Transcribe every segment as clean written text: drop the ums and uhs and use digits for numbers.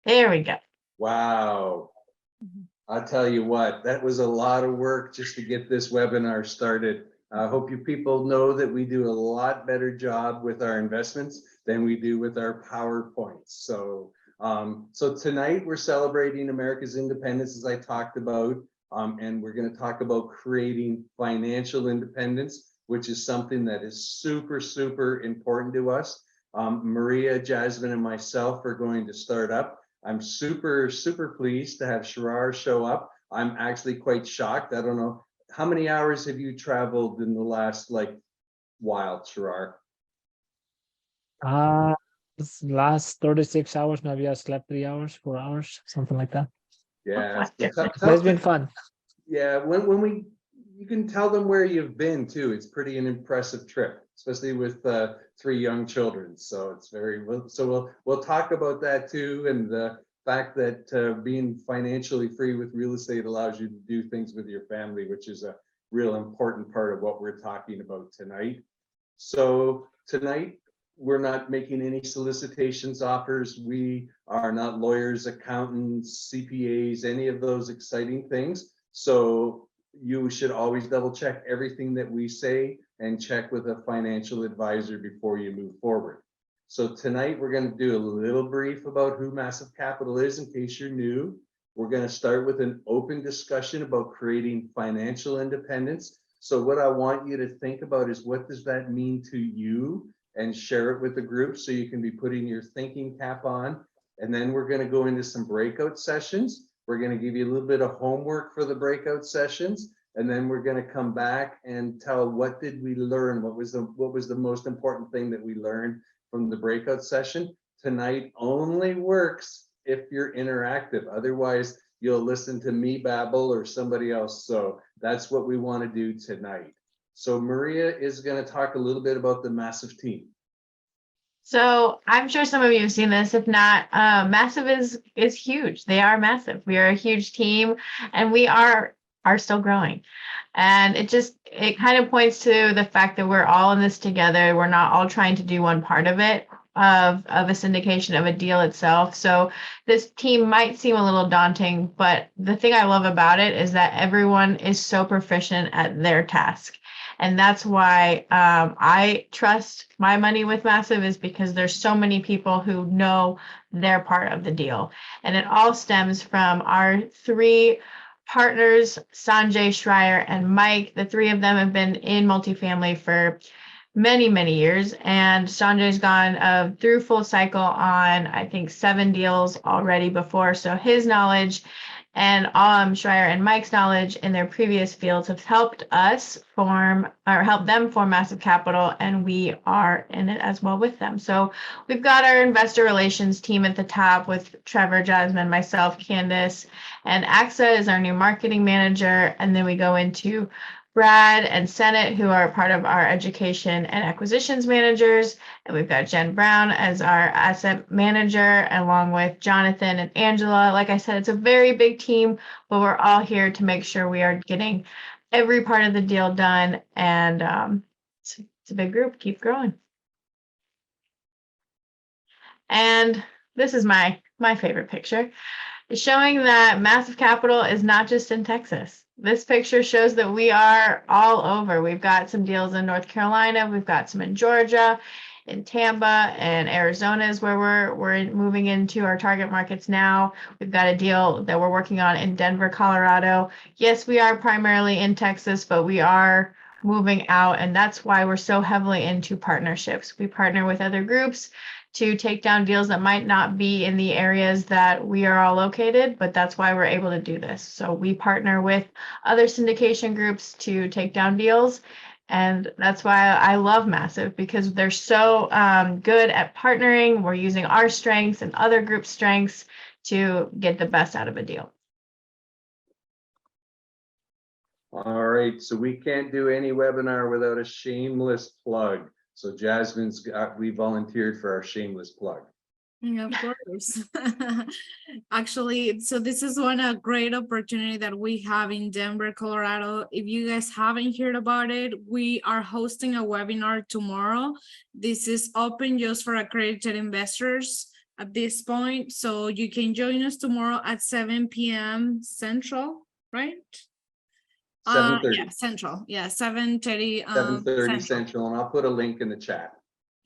There we go. Wow. I'll tell you what, that was a lot of work just to get this webinar started. I hope you people know that we do a lot better job with our investments than we do with our PowerPoints. So, so tonight we're celebrating America's independence, as I talked about, and we're going to talk about creating financial independence, which is something that is super, super important to us. Maria, Jasmine, and myself are going to start up. I'm super, super pleased to have Shirar show up. I'm actually quite shocked. I don't know, how many hours have you traveled in the last while, Shirar? This last 36 hours, maybe I slept 3 hours, 4 hours, something like that. Yeah, But it's been fun. Yeah, you can tell them where you've been too. It's pretty an impressive trip, especially with 3 young children. So it's we'll talk about that too, and the fact that being financially free with real estate allows you to do things with your family, which is a real important part of what we're talking about tonight. So tonight, we're not making any solicitations offers. We are not lawyers, accountants, CPAs, any of those exciting things. So you should always double check everything that we say and check with a financial advisor before you move forward. So tonight we're going to do a little brief about who Massive Capital is in case you're new. We're going to start with an open discussion about creating financial independence. So what I want you to think about is, what does that mean to you, and share it with the group so you can be putting your thinking cap on. And then we're going to go into some breakout sessions. We're going to give you a little bit of homework for the breakout sessions. And then we're going to come back and tell, what did we learn? What was the most important thing that we learned from the breakout session? Tonight only works if you're interactive. Otherwise, you'll listen to me babble or somebody else. So that's what we want to do tonight. So Maria is going to talk a little bit about the Massive team. So I'm sure some of you have seen this. If not, Massive is huge. They are massive. We are a huge team, and we are still growing. And it kind of points to the fact that we're all in this together. We're not all trying to do one part of it, of a syndication, of a deal itself. So this team might seem a little daunting, but the thing I love about it is that everyone is so proficient at their task. And that's why I trust my money with Massive, is because there's so many people who know their part of the deal. And it all stems from our 3 partners, Sanjay, Schreier, and Mike. The 3 of them have been in multifamily for many, many years. And Sanjay's gone through full cycle on, I think, 7 deals already before. So his knowledge and Schreier and Mike's knowledge in their previous fields have helped us help them form Massive Capital, and we are in it as well with them. So we've got our investor relations team at the top with Trevor, Jasmine, myself, Candace, and AXA is our new marketing manager. And then we go into Brad and Senate, who are part of our education and acquisitions managers. And we've got Jen Brown as our asset manager, along with Jonathan and Angela. Like I said, it's a very big team, but we're all here to make sure we are getting every part of the deal done. And it's a big group. Keep growing. And this is my favorite picture. It's showing that Massive Capital is not just in Texas. This picture shows that we are all over. We've got some deals in North Carolina. We've got some in Georgia, in Tampa, and Arizona is where we're moving into our target markets now. We've got a deal that we're working on in Denver, Colorado. Yes, we are primarily in Texas, but we are moving out, and that's why we're so heavily into partnerships. We partner with other groups to take down deals that might not be in the areas that we are all located, but that's why we're able to do this. So we partner with other syndication groups to take down deals. And that's why I love Massive, because they're so good at partnering. We're using our strengths and other group strengths to get the best out of a deal. All right, so we can't do any webinar without a shameless plug. So we volunteered for our shameless plug. Yeah, of course. Actually, so this is a great opportunity that we have in Denver, Colorado. If you guys haven't heard about it, we are hosting a webinar tomorrow. This is open just for accredited investors at this point. So you can join us tomorrow at 7 p.m. Central, right? 7:30. Yeah, Central. Yeah, 7:30 7:30 Central. Central, and I'll put a link in the chat.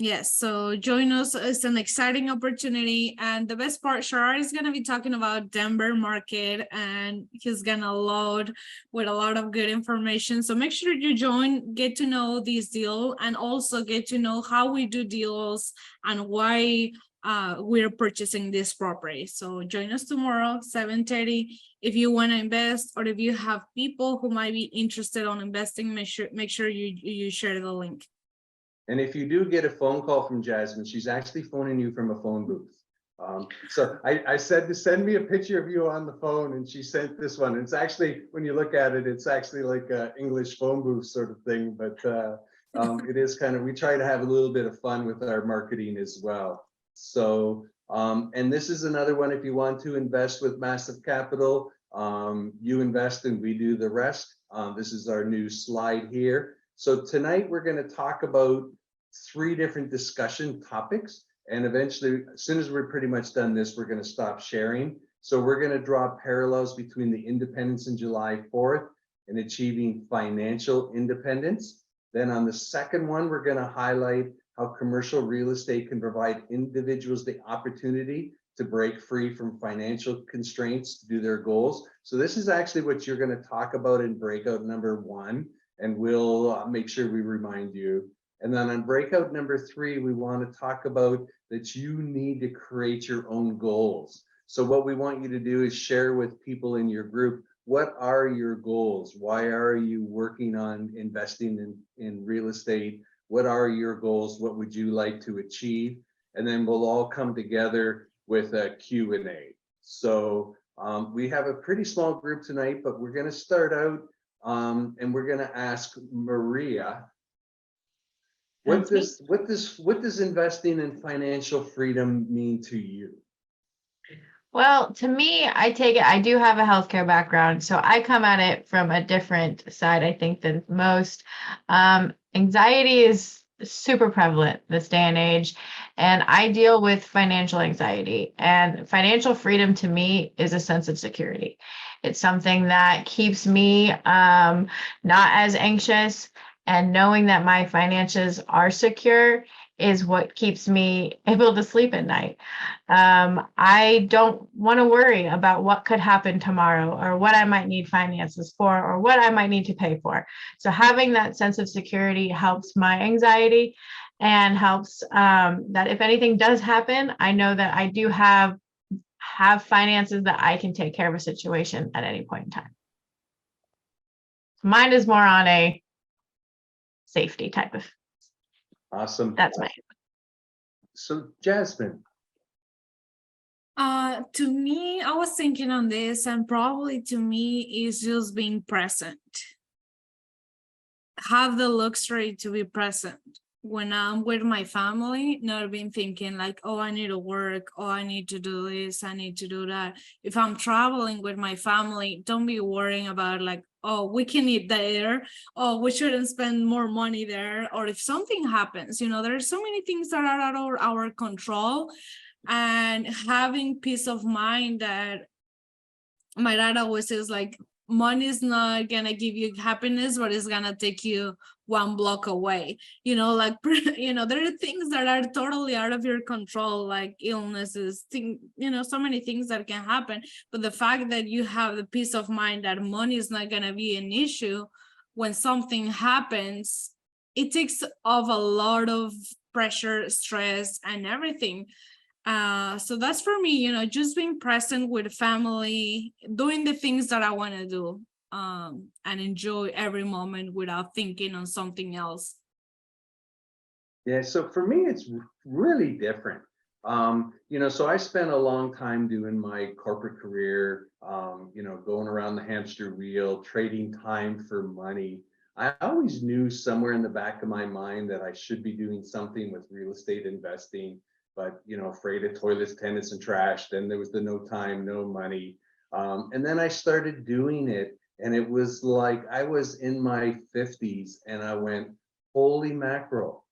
Yes, so join us. It's an exciting opportunity. And the best part, Sharad is going to be talking about Denver market, and he's going to load with a lot of good information. So make sure you join, get to know this deal, and also get to know how we do deals and why we're purchasing this property. So join us tomorrow, 7:30. If you want to invest, or if you have people who might be interested on investing, make sure you share the link. And if you do get a phone call from Jasmine, she's actually phoning you from a phone booth. So I said to send me a picture of you on the phone, and she sent this one. It's actually, when you look at it, it's actually like an English phone booth sort of thing, but it is kind of, we try to have a little bit of fun with our marketing as well. So, and this is another one, if you want to invest with Massive Capital, you invest and we do the rest. This is our new slide here. So tonight we're going to talk about 3 different discussion topics, and eventually, as soon as we're pretty much done this, we're going to stop sharing. So we're going to draw parallels between the independence in July 4th and achieving financial independence. Then on the second one, we're going to highlight how commercial real estate can provide individuals the opportunity to break free from financial constraints to do their goals. So this is actually what you're going to talk about in breakout number 1, and we'll make sure we remind you. And then on breakout number 3, we want to talk about that you need to create your own goals. So what we want you to do is share with people in your group, what are your goals? Why are you working on investing in real estate? What are your goals? What would you like to achieve? And then we'll all come together with a Q&A. So we have a pretty small group tonight, but we're going to start out and we're going to ask Maria, what does investing in financial freedom mean to you? Well, to me, I take it, I do have a healthcare background, so I come at it from a different side, I think, than most. Anxiety is super prevalent this day and age, and I deal with financial anxiety. And financial freedom to me is a sense of security. It's something that keeps me not as anxious, and knowing that my finances are secure is what keeps me able to sleep at night. I don't want to worry about what could happen tomorrow, or what I might need finances for, or what I might need to pay for. So having that sense of security helps my anxiety, and helps that if anything does happen, I know that I do have finances that I can take care of a situation at any point in time. Mine is more on a safety type of. Awesome. That's my. So Jasmine. To me, I was thinking on this, and probably to me is just being present. Have the luxury to be present when I'm with my family, not being thinking like, oh, I need to work, oh, I need to do this, I need to do that. If I'm traveling with my family, don't be worrying about like, oh, we can eat there, oh, we shouldn't spend more money there. Or if something happens, there are so many things that are out of our control. And having peace of mind, that my dad always says, like, money is not gonna give you happiness, but it's gonna take you 1 block away. There are things that are totally out of your control, like illnesses, so many things that can happen. But the fact that you have the peace of mind that money is not gonna be an issue when something happens, it takes off a lot of pressure, stress, and everything. So that's for me, just being present with family, doing the things that I want to do, and enjoy every moment without thinking on something else. Yeah, so for me, it's really different. So I spent a long time doing my corporate career, going around the hamster wheel, trading time for money. I always knew somewhere in the back of my mind that I should be doing something with real estate investing, but, afraid of toilets, tenants, and trash. Then there was the no time, no money. And then I started doing it, and it was like I was in my 50s, and I went, holy mackerel.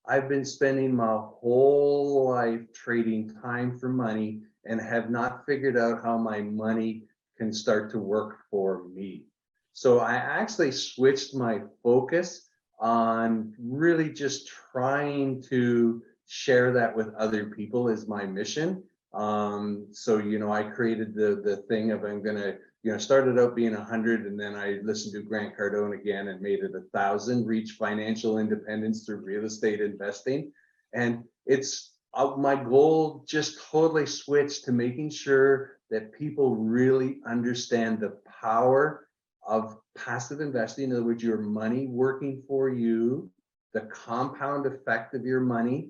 I've been spending my whole life trading time for money and have not figured out how my money can start to work for me. So I actually switched my focus on really just trying to share that with other people as my mission. So, I created the thing of I'm gonna, started out being 100, and then I listened to Grant Cardone again and made it 1,000, reach financial independence through real estate investing. And it's my goal just totally switched to making sure that people really understand the power of passive investing. In other words, your money working for you, the compound effect of your money,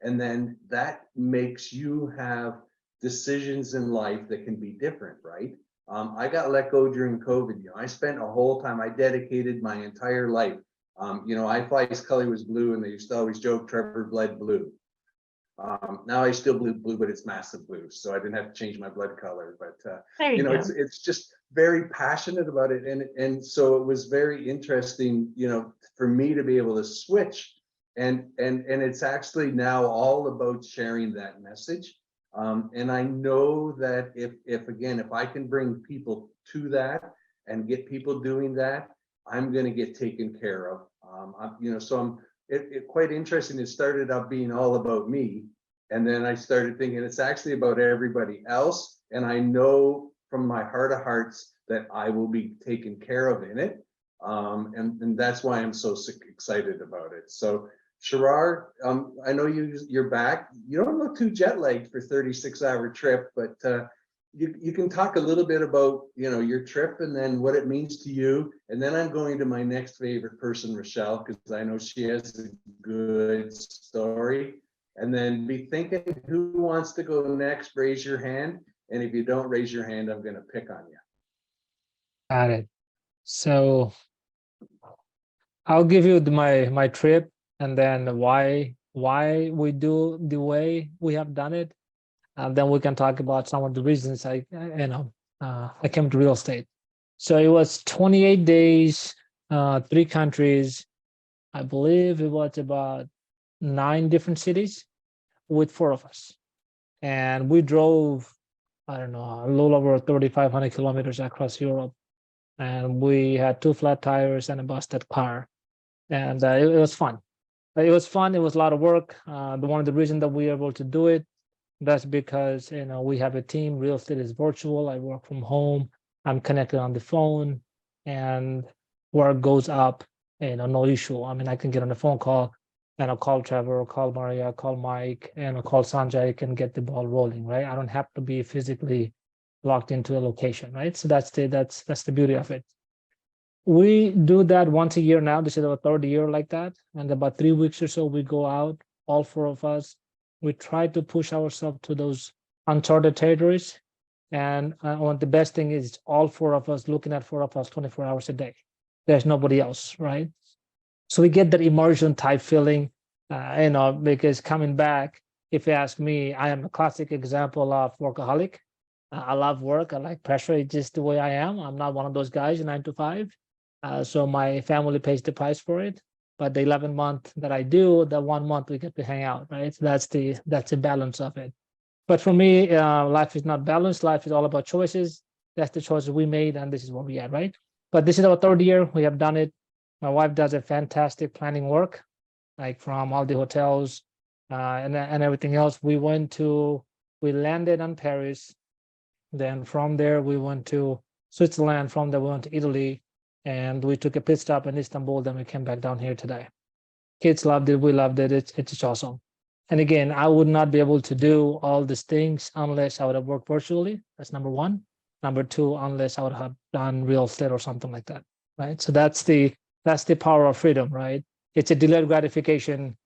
and then that makes you have decisions in life that can be different, right? I got let go during COVID. I spent a whole time, I dedicated my entire life. I thought his color was blue, and they used to always joke Trevor bled blue. Now I still blue, but it's massive blue, so I didn't have to change my blood color. But There you go. it's just very passionate about it, and so it was very interesting, for me to be able to switch, and it's actually now all about sharing that message. And I know that if I can bring people to that and get people doing that, I'm going to get taken care of. So it quite interesting. It started out being all about me, and then I started thinking it's actually about everybody else. And I know from my heart of hearts that I will be taken care of in it. And that's why I'm so excited about it. So Sherrar, I know you're back. You don't look too jet lagged for 36-hour trip, but you can talk a little bit about your trip and then what it means to you. And then I'm going to my next favorite person, Rochelle, because I know she has a good story. And then be thinking who wants to go next, raise your hand. And if you don't raise your hand, I'm going to pick on you. Got it. So I'll give you my trip, and then why we do the way we have done it, and then we can talk about some of the reasons I came to real estate. So it was 28 days, 3 countries. I believe it was about 9 different cities with 4 of us, and we drove, I don't know, a little over 3,500 kilometers across Europe, and we had 2 flat tires and a busted car, and it was fun. It was fun. It was a lot of work. One of the reasons that we were able to do it, that's because we have a team. Real estate is virtual. I work from home. I'm connected on the phone, and work goes up. No issue. I mean, I can get on a phone call, and I'll call Trevor, or call Maria, call Mike, and I'll call Sanjay. I can get the ball rolling, right? I don't have to be physically locked into a location, right? So that's the beauty of it. We do that once a year now. This is our 3rd year like that. And about 3 weeks or so, we go out, all 4 of us. We try to push ourselves to those uncharted territories. And the best thing is all 4 of us looking at 4 of us 24 hours a day. There's nobody else, right? So we get that immersion type feeling, because coming back, if you ask me, I am a classic example of workaholic. I love work. I like pressure. It's just the way I am. I'm not one of those guys 9 to 5. So my family pays the price for it. But the 11 month that I do, the 1 month we get to hang out, right? So that's the balance of it. But for me, life is not balanced. Life is all about choices. That's the choices we made, and this is what we had, right? But this is our 3rd year. We have done it. My wife does a fantastic planning work, like from all the hotels and everything else. We landed in Paris. Then from there, we went to Switzerland. From there, we went to Italy. And we took a pit stop in Istanbul. Then we came back down here today. Kids loved it. We loved it. It's just awesome. And again, I would not be able to do all these things unless I would have worked virtually. That's number 1. Number 2, unless I would have done real estate or something like that, right? So that's the power of freedom, right? It's a delayed gratification.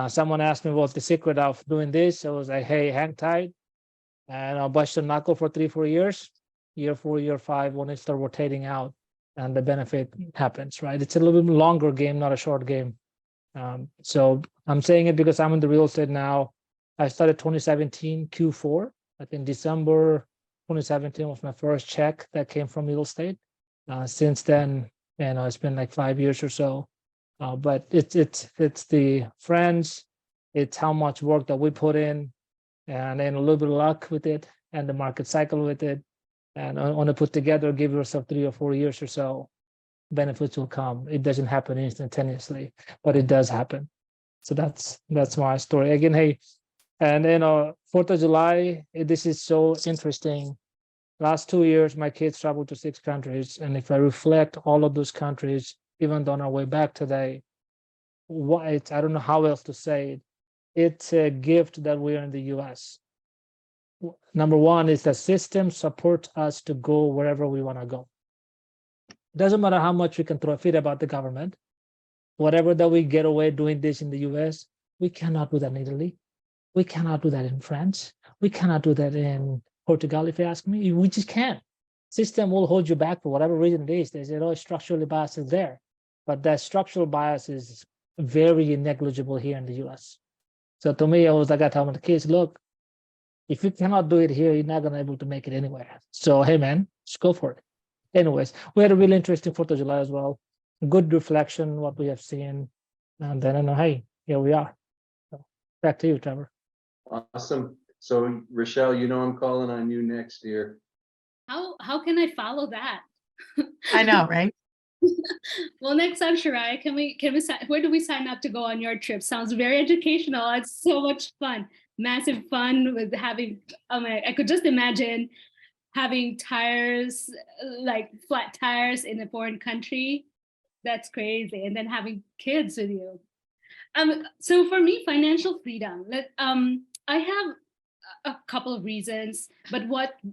Someone asked me what's the secret of doing this. I was like, hey, hang tight, and I'll bust your knuckle for 3-4 years. Year 4, year 5, when it starts rotating out, and the benefit happens, right? It's a little bit longer game, not a short game. So I'm saying it because I'm in the real estate now. I started 2017 Q4. I think December 2017 was my first check that came from real estate. Since then, it's been like 5 years or so. But it's the friends, It's how much work that we put in, and then a little bit of luck with it, and the market cycle with it. And on to put together, give yourself 3 or 4 years or so, benefits will come. It doesn't happen instantaneously, but it does happen. So that's my story. Again, hey, and then 4th of July, this is so interesting. Last 2 years, my kids traveled to 6 countries. And if I reflect all of those countries, even on our way back today, I don't know how else to say it. It's a gift that we're in the US. Number one is the system supports us to go wherever we want to go. Doesn't matter how much we can throw a fit about the government. Whatever that we get away doing this in the US, we cannot do that in Italy. We cannot do that in France. We cannot do that in Portugal, if you ask me. We just can't. System will hold you back for whatever reason it is. There's structurally bias is there. But that structural bias is very negligible here in the US. So to me, I was like, I tell my kids, look, if you cannot do it here, you're not going to be able to make it anywhere. So, hey, man, just go for it. Anyways, we had a really interesting 4th of July as well. Good reflection, what we have seen. And then, hey, here we are. So, back to you, Trevor. Awesome. So, Rochelle, I'm calling on you next year. How can I follow that? I know, right? Well, next time, Shariah, can we where do we sign up to go on your trip? Sounds very educational. It's so much fun, massive fun with having. I could just imagine having tires, like flat tires in a foreign country. That's crazy, and then having kids with you. So for me, financial freedom. I have a couple of reasons, but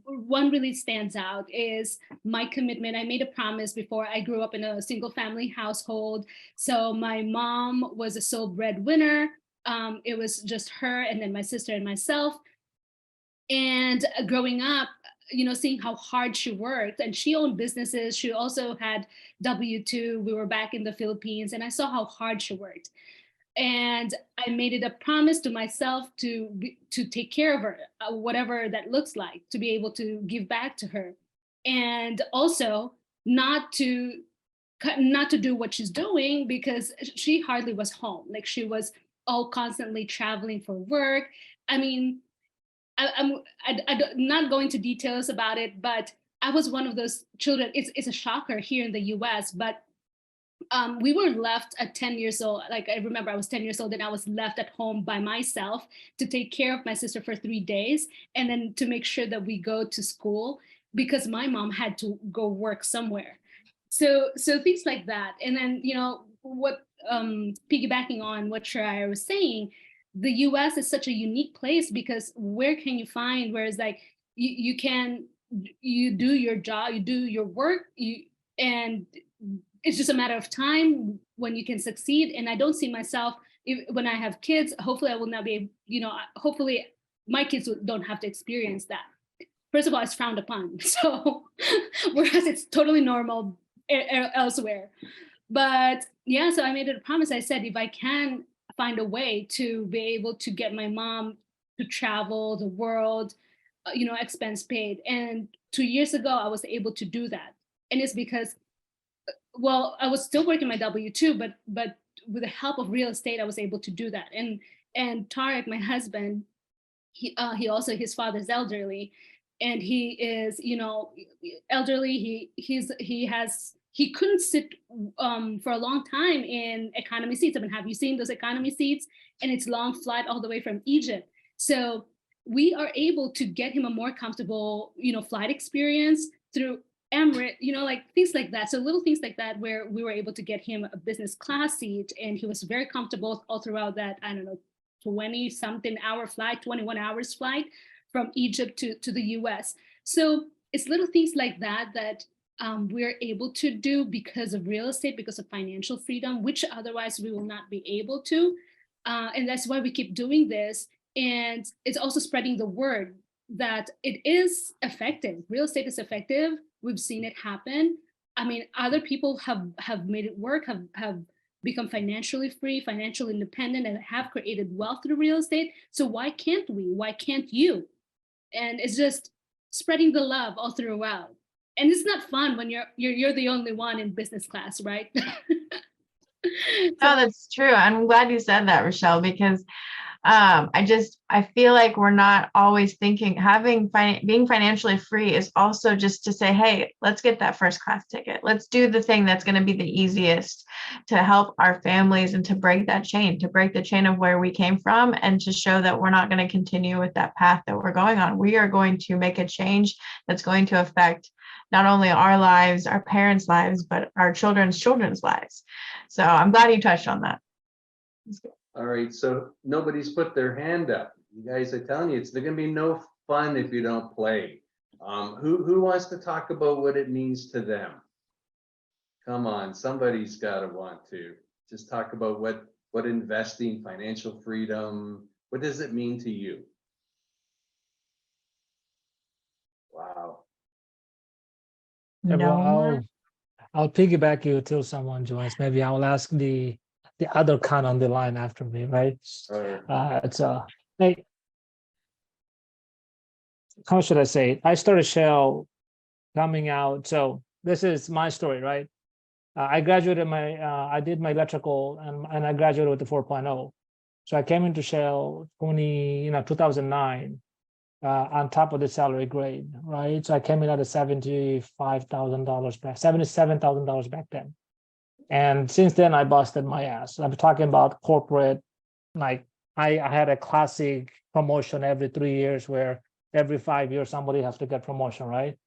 one really stands out is my commitment. I made a promise before. I grew up in a single family household. So my mom was a sole breadwinner. It was just her and then my sister and myself. And growing up, seeing how hard she worked, and she owned businesses. She also had W-2. We were back in the Philippines, and I saw how hard she worked. And I made it a promise to myself to take care of her, whatever that looks like, to be able to give back to her, and also not to do what she's doing, because she hardly was home. Like, she was all constantly traveling for work. I mean, I'm not going to details about it, but I was one of those children. It's a shocker here in the US, but we were left at 10 years old. Like, I remember I was 10 years old and I was left at home by myself to take care of my sister for 3 days, and then to make sure that we go to school, because my mom had to go work somewhere. So things like that. And then, what piggybacking on what Shariah was saying, the US is such a unique place, because where can you find, whereas like you do your job, you do your work, and it's just a matter of time when you can succeed. And I don't see myself, when I have kids, hopefully I will not be, hopefully my kids don't have to experience that. First of all, it's frowned upon. So whereas it's totally normal elsewhere. But yeah, so I made it a promise. I said, if I can find a way to be able to get my mom to travel the world, expense paid. And 2 years ago, I was able to do that. And it's because, well, I was still working my W-2, but with the help of real estate, I was able to do that. And Tarek, my husband, he also, his father's elderly, and he is, elderly. He couldn't sit for a long time in economy seats. I mean, have you seen those economy seats? And it's long flight all the way from Egypt. So we are able to get him a more comfortable, flight experience through Emirates, like things like that. So little things like that, where we were able to get him a business class seat, and he was very comfortable all throughout that, 20-something hour flight, 21 hours flight from Egypt to the US. So it's little things like that we're able to do because of real estate, because of financial freedom, which otherwise we will not be able to. And that's why we keep doing this. And it's also spreading the word that it is effective. Real estate is effective. We've seen it happen. I mean, other people have made it work, have become financially free, financially independent, and have created wealth through real estate. So why can't we? Why can't you? And it's just spreading the love all throughout. And it's not fun when you're the only one in business class, right? No, that's true. I'm glad you said that, Rochelle, because I feel like we're not always thinking being financially free is also just to say, hey, let's get that first class ticket. Let's do the thing that's going to be the easiest to help our families and to break the chain of where we came from, and to show that we're not going to continue with that path that we're going on. We are going to make a change that's going to affect not only our lives, our parents' lives, but our children's lives. So I'm glad you touched on that. All right, so nobody's put their hand up. You guys are telling you, there's gonna be no fun if you don't play. Who wants to talk about what it means to them? Come on, somebody's gotta want to. Just talk about what investing, financial freedom, what does it mean to you? Wow. Yeah, No well, one? I'll piggyback you till someone joins. Maybe I'll ask the other con on the line after me, right? It's like, how should I say it? I started Shell coming out. So this is my story, right? I graduated I did my electrical and I graduated with the 4.0. So I came into Shell 2009 on top of the salary grade, right? So I came in at a $75,000 back, $77,000 back then. And since then I busted my ass. I'm talking about corporate, like I had a classic promotion every 3 years where every 5 years somebody has to get promotion, right?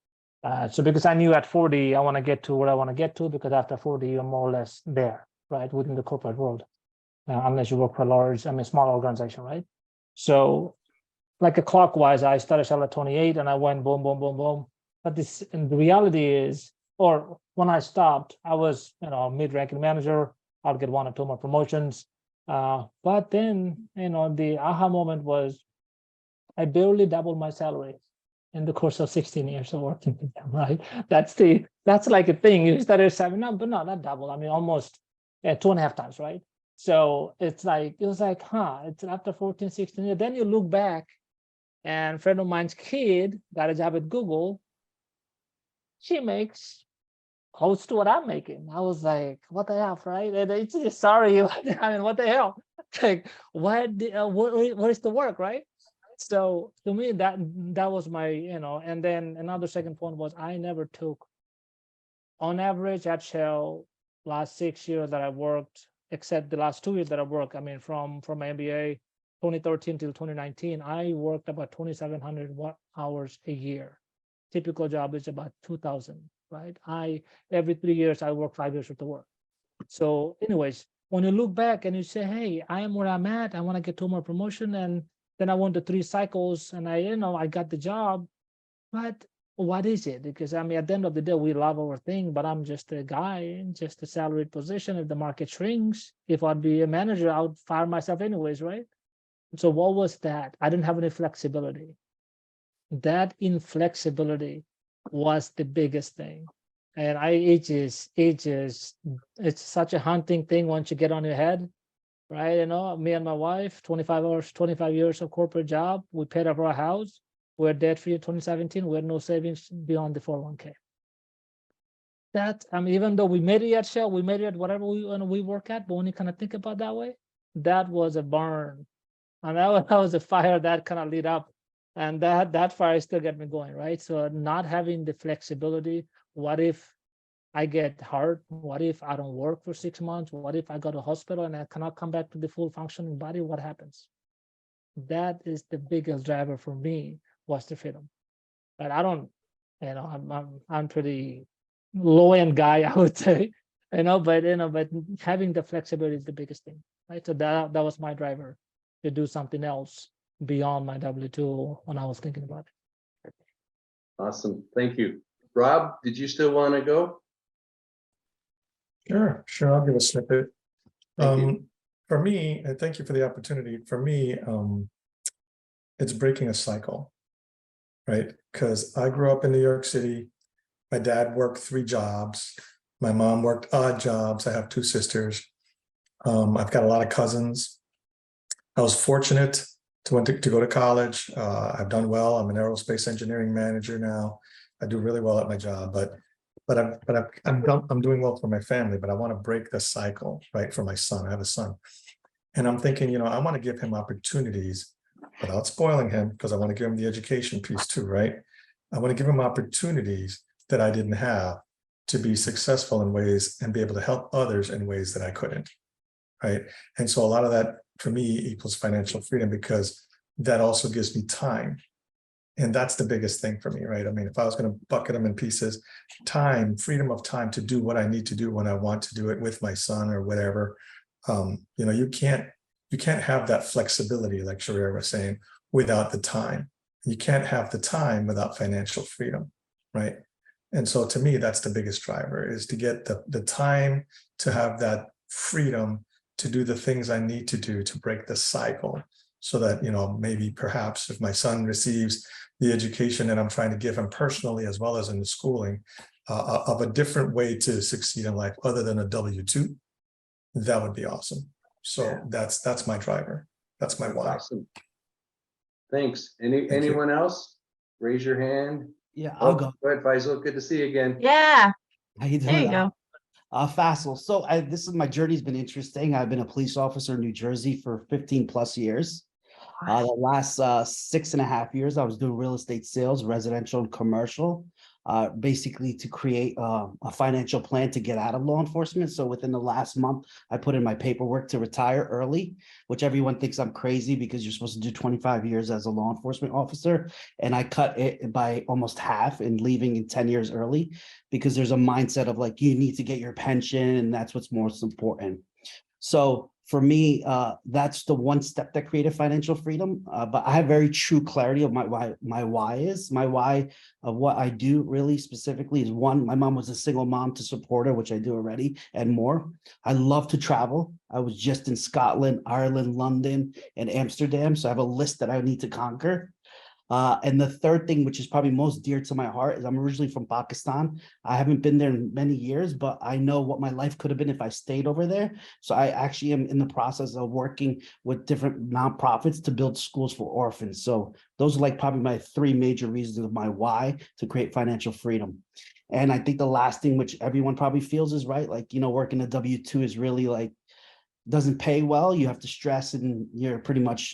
So because I knew at 40, I want to get to where I want to get to, because after 40, you're more or less there, right? Within the corporate world, unless you work for a small organization, right? So like a clockwise, I started Shell at 28 and I went boom, boom, boom, boom. But and the reality is, or when I stopped, I was, mid-ranking manager. I'll get 1 or 2 more promotions. But then, the aha moment was I barely doubled my salary in the course of 16 years of working with them, right? That's like a thing. You started 7, no, but no, not double. I mean, almost 2.5 times, right? So it was like, it's after 14, 16 years. Then you look back, and a friend of mine's kid got a job at Google. She makes close to what I'm making. I was like, what the hell, right? And it's just, sorry, I mean, what the hell? Like, what is the work, right? So to me, that was my, and then another second point was I never took, on average at Shell, last 6 years that I worked, except the last 2 years that I worked, I mean, from my MBA 2013 till 2019, I worked about 2,700 hours a year. Typical job is about 2,000, right? Every 3 years, I work 5 years worth of work. So anyways, when you look back and you say, hey, I am where I'm at, I want to get 2 more promotion, and then I went to 3 cycles and I got the job. But what is it? Because I mean, at the end of the day, we love our thing, but I'm just a guy, just a salaried position. If the market shrinks, if I'd be a manager, I would fire myself anyways, right? So what was that? I didn't have any flexibility. That inflexibility was the biggest thing. And it's such a hunting thing once you get on your head, right? Me and my wife, 25 years of corporate job. We paid off our house. We're debt free in 2017. We had no savings beyond the 401k. That, I mean, even though we made it at Shell, we made it at whatever we work at, but when you kind of think about that way, that was a burn. And that was a fire that kind of lit up. And that fire still get me going, right? So not having the flexibility, what if I get hurt? What if I don't work for 6 months? What if I go to hospital and I cannot come back to the full functioning body? What happens? That is the biggest driver for me, was the freedom. But I don't, I'm pretty low end guy, I would say, but having the flexibility is the biggest thing, right? So that was my driver, to do something else beyond my W-2 when I was thinking about it. Awesome, thank you. Rob, did you still want to go? Sure, I'll give a snippet. Thank you. For me, and thank you for the opportunity. For me, it's breaking a cycle, right? Because I grew up in New York City. My dad worked 3 jobs. My mom worked odd jobs. I have 2 sisters. I've got a lot of cousins. I was fortunate to go to college. I've done well. I'm an aerospace engineering manager now. I do really well at my job, but I'm doing well for my family. But I want to break the cycle, right? For my son, I have a son. And I'm thinking, you know, I want to give him opportunities without spoiling him, because I want to give him the education piece too, right? I want to give him opportunities that I didn't have to be successful in ways and be able to help others in ways that I couldn't, right? And so a lot of that for me equals financial freedom, because that also gives me time. And that's the biggest thing for me, right? I mean, if I was going to bucket them in pieces, time, freedom of time to do what I need to do when I want to do it with my son or whatever. You know, you can't have that flexibility, like Sharia was saying, without the time. You can't have the time without financial freedom, right? And so to me, that's the biggest driver, is to get the time to have that freedom to do the things I need to do to break the cycle, so that, you know, maybe perhaps if my son receives the education that I'm trying to give him personally, as well as in the schooling, of a different way to succeed in life other than a W-2, that would be awesome. So that's my driver. That's my why. Awesome. Thanks. Thank you. Anyone else? Raise your hand. Yeah, I'll go. Go ahead, Faisal. Good to see you again. Yeah, How you there you doing? go. Faisal. So this is my journey's been interesting. I've been a police officer in New Jersey for 15 plus years. The last 6.5 years, I was doing real estate sales, residential and commercial, basically to create a financial plan to get out of law enforcement. So within the last month, I put in my paperwork to retire early, which everyone thinks I'm crazy because you're supposed to do 25 years as a law enforcement officer. And I cut it by almost half and leaving in 10 years early, because there's a mindset of like, you need to get your pension and that's what's most important. So for me, that's the one step that created financial freedom. But I have very true clarity of my why is. My why of what I do really specifically is, one, my mom was a single mom to support her, which I do already, and more. I love to travel. I was just in Scotland, Ireland, London, and Amsterdam. So I have a list that I need to conquer. And the third thing, which is probably most dear to my heart, is I'm originally from Pakistan. I haven't been there in many years, but I know what my life could have been if I stayed over there. So I actually am in the process of working with different nonprofits to build schools for orphans. So those are like probably my three major reasons of my why to create financial freedom. And I think the last thing, which everyone probably feels is right, like, you know, working a W-2 is really like, doesn't pay well. You have to stress and you're pretty much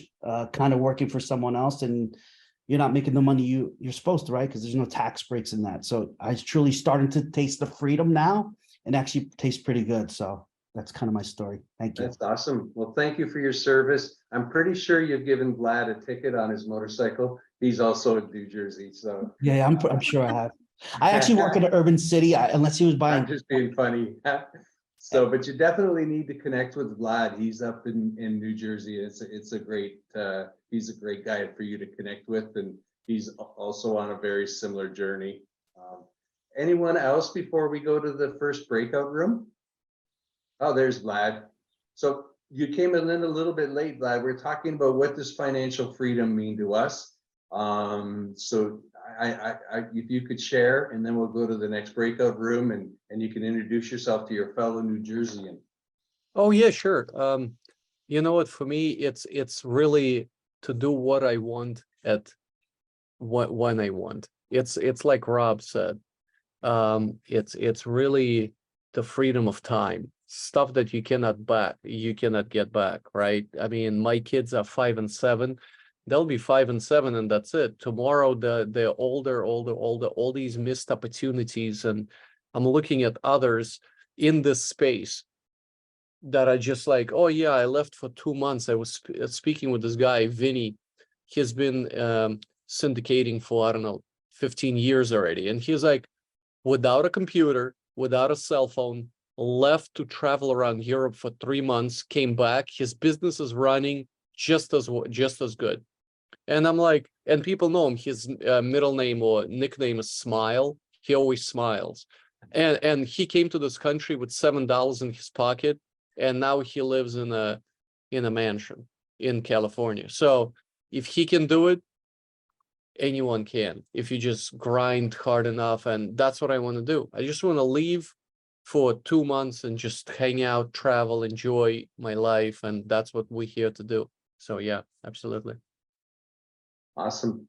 kind of working for someone else, and you're not making the money you're supposed to, right? Because there's no tax breaks in that. So I truly starting to taste the freedom now, and actually tastes pretty good. So that's kind of my story. Thank you. That's awesome. Well, thank you for your service. I'm pretty sure you've given Vlad a ticket on his motorcycle. He's also in New Jersey, so. Yeah, I'm sure I have. I actually work in an urban city, unless he was buying. I'm just being funny. So, but you definitely need to connect with Vlad. He's up in New Jersey. It's a great, he's a great guy for you to connect with, and he's also on a very similar journey. Anyone else before we go to the first breakout room? Oh, there's Vlad. So you came in a little bit late, Vlad. We're talking about what does financial freedom mean to us. So if you could share, and then we'll go to the next breakout room, and you can introduce yourself to your fellow New Jerseyan. Oh yeah, sure. You know what, for me, it's really to do what I want at when I want. It's like Rob said. It's really the freedom of time, stuff that you cannot get back, right? I mean, my kids are 5 and 7. They'll be 5 and 7, and that's it. Tomorrow, they're older, all these missed opportunities. And I'm looking at others in this space that are just like, oh yeah, I left for 2 months. I was speaking with this guy, Vinny. He's been syndicating for, I don't know, 15 years already. And he's like, without a computer, without a cell phone, left to travel around Europe for 3 months, came back. His business is running just as good. And I'm like, and people know him. His middle name or nickname is Smile. He always smiles. And he came to this country with $7 in his pocket, and now he lives in a mansion in California. So if he can do it, anyone can, if you just grind hard enough. And that's what I want to do. I just want to leave for 2 months and just hang out, travel, enjoy my life. And that's what we're here to do. So yeah, absolutely. Awesome.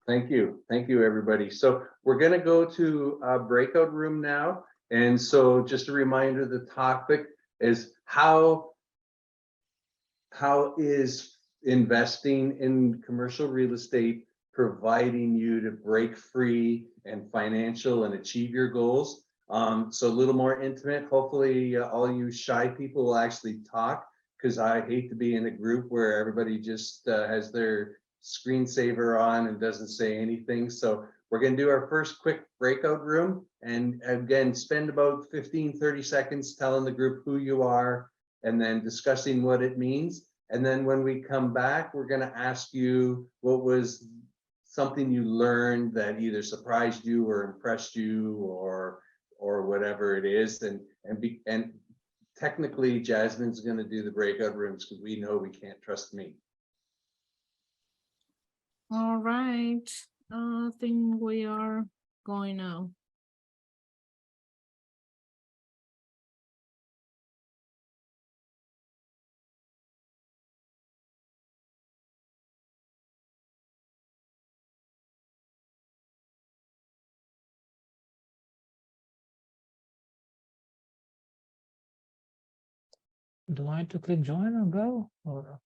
Thank you, everybody. So we're going to go to a breakout room now. And so just a reminder, the topic is how how is investing in commercial real estate providing you to break free and financial and achieve your goals? So a little more intimate. Hopefully, all you shy people will actually talk, because I hate to be in a group where everybody just has their screensaver on and doesn't say anything. So we're going to do our first quick breakout room, and again, spend about 15-30 seconds telling the group who you are and then discussing what it means. And then when we come back, we're going to ask you what was something you learned that either surprised you or impressed you, or whatever it is. And technically, Jasmine's going to do the breakout rooms because we know we can't trust me. All right. I think we are going now. Do I have to click join or go? Or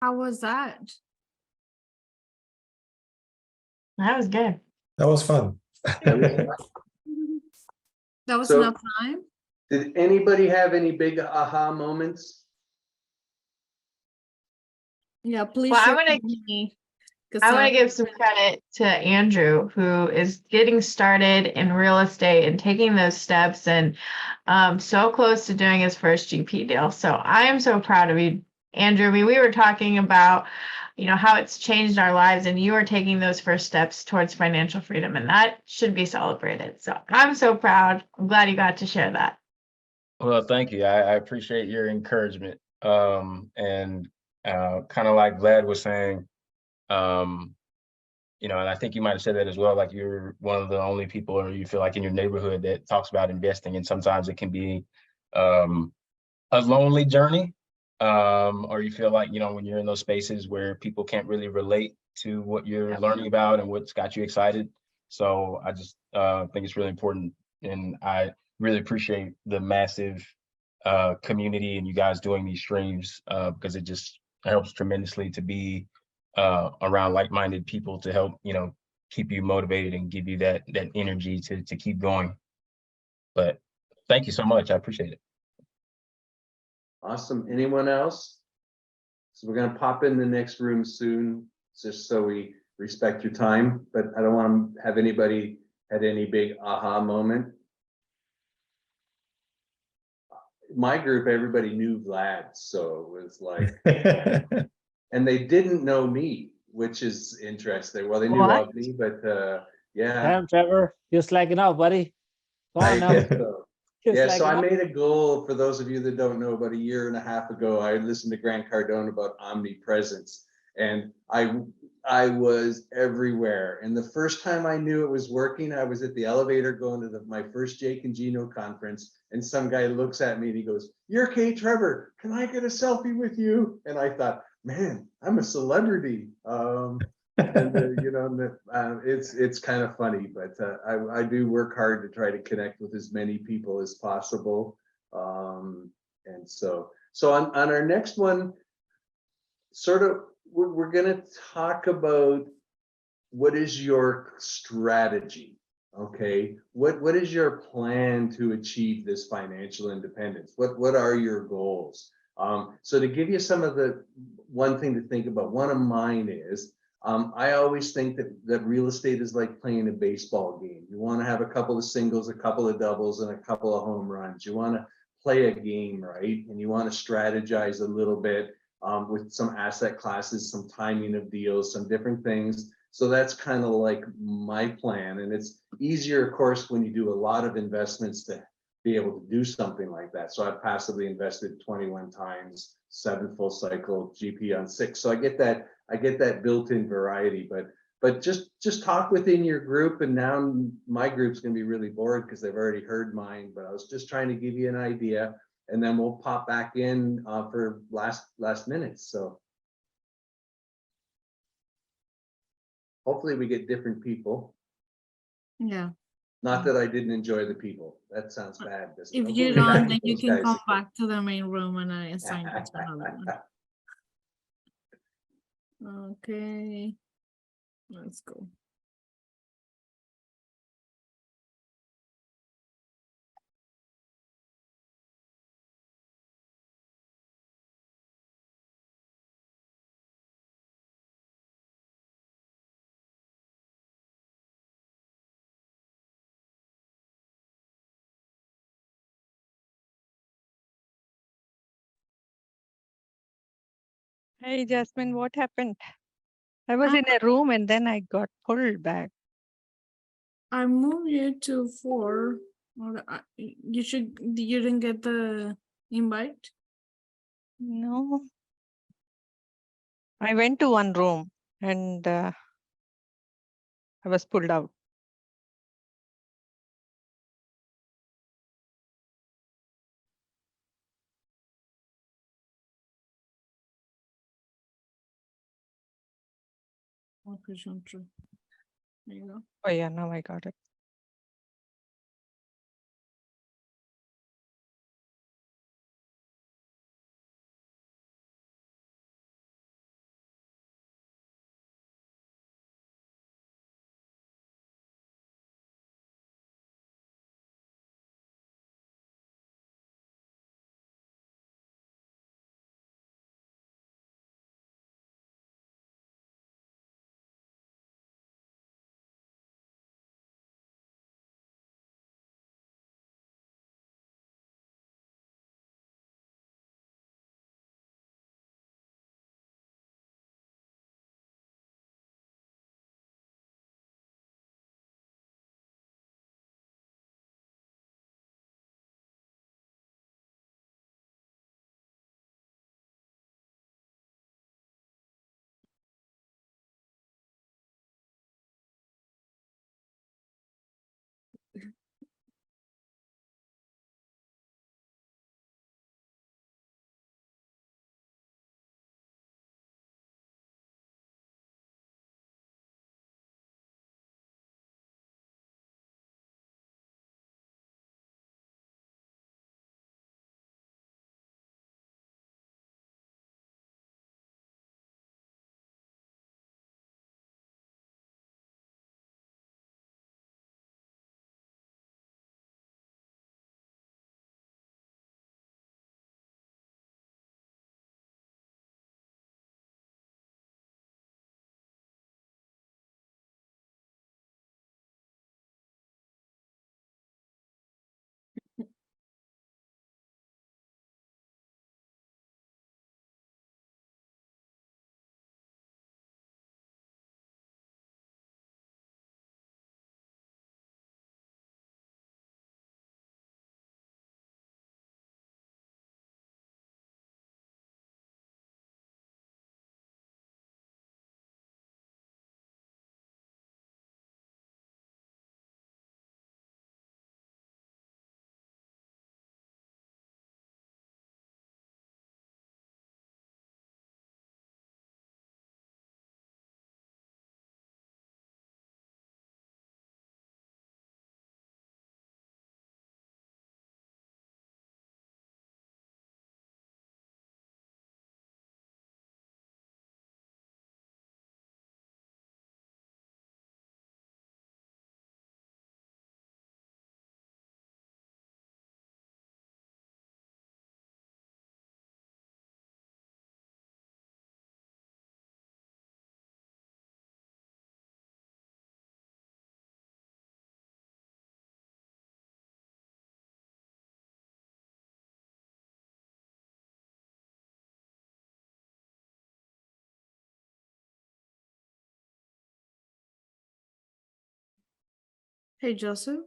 How was that? That was good. That was fun. That was So- enough time? Did anybody have any big aha moments? Yeah, please Well, share with me. 'Cause I want to give some credit to Andrew, who is getting started in real estate and taking those steps and so close to doing his first GP deal. So I am so proud of you, Andrew. I mean, we were talking about, how it's changed our lives, and you are taking those first steps towards financial freedom, and that should be celebrated. So I'm so proud. I'm glad you got to share that. Well, thank you. I appreciate your encouragement. And kind of like Vlad was saying, and I think you might have said that as well, like you're one of the only people, or you feel like in your neighborhood, that talks about investing, and sometimes it can be a lonely journey, or you feel like, when you're in those spaces where people can't really relate to what you're learning about and what's got you excited. So I just think it's really important, and I really appreciate the massive community and you guys doing these streams, because it just helps tremendously to be around like-minded people to help, keep you motivated and give you that energy to keep going. But thank you so much. I appreciate it. Awesome. Anyone else? So we're gonna pop in the next room soon, just so we respect your time, but I don't want to have anybody had any big aha moment. My group, everybody knew Vlad, so it was like, and they didn't know me, which is interesting. Well, they knew What? of me, but yeah, Damn, Trevor, you're slacking off, buddy. Come I on now. guess so. You're Yeah, so slacking I off. made a goal, for those of you that don't know, about a year and a half ago, I listened to Grant Cardone about omnipresence, and I was everywhere. And the first time I knew it was working, I was at the elevator going to my first Jake and Gino conference, and some guy looks at me and he goes, "You're Kay Trevor, can I get a selfie with you?" And I thought, man, I'm a celebrity. It's kind of funny, but I do work hard to try to connect with as many people as possible. And so on our next one, sort of, we're going to talk about what is your strategy. Okay, what is your plan to achieve this financial independence? What are your goals? So to give you some of the one thing to think about, one of mine is, I always think that real estate is like playing a baseball game. You want to have a couple of singles, a couple of doubles, and a couple of home runs. You want to play a game, right? And you want to strategize a little bit with some asset classes, some timing of deals, some different things. So that's kind of like my plan. And it's easier, of course, when you do a lot of investments to be able to do something like that. So I've passively invested 21 times, 7 full cycle, GP on 6. So I get that built-in variety, but just talk within your group. And now my group's gonna be really bored because they've already heard mine, but I was just trying to give you an idea, and then we'll pop back in for last minutes. So hopefully we get different people. Yeah. Not that I didn't enjoy the people. That sounds bad. If I'm you going back don't, to then you those can guys come again. back to the main room and I assign you to another one. Okay. Let's go. Hey, Jasmine, what happened? I was in a room and then I got pulled back. I moved you to 4. Or you didn't get the invite? No, I went to one room and I was pulled out. Okay, Shantru. There you go. Oh, yeah, now I got it. Hey, Joseph.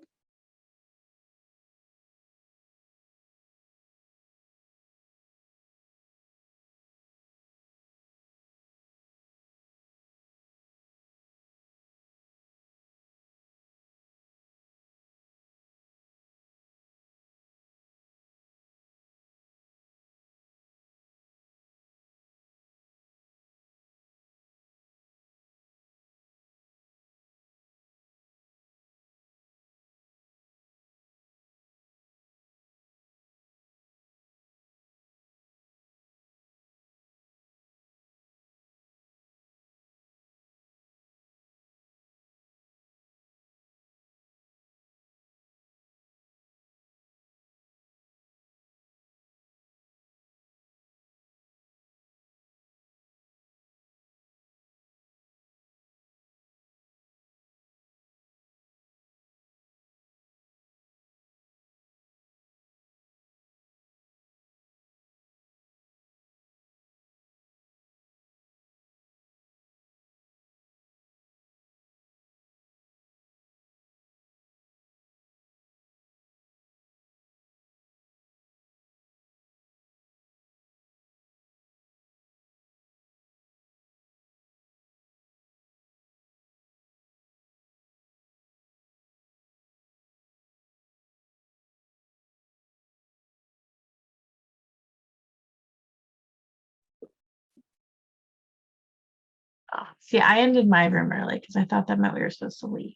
Oh, see, I ended my room early because I thought that meant we were supposed to leave.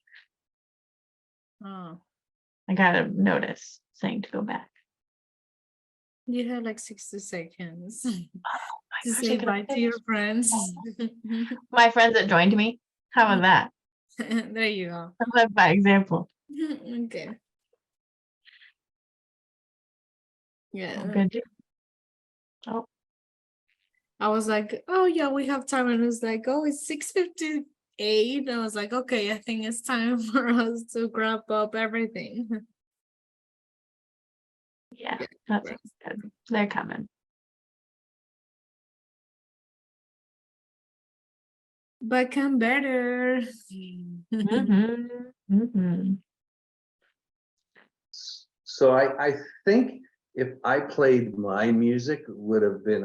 Oh, I got a notice saying to go back. you had like 60 seconds Oh to my gosh, I say could've bye to your finished. friends. My friends that joined me. How was that? There you go. I led by example. Okay. Oh, Yeah. good. Oh, I was like, oh yeah, we have time. And it was like, oh, it's 6:58. I was like, okay, I think it's time for us to wrap up everything. yeah, Yeah, that's right. good. They're coming. But can better. Mm-hmm. Mm-hmm. So I think if I played my music, would have been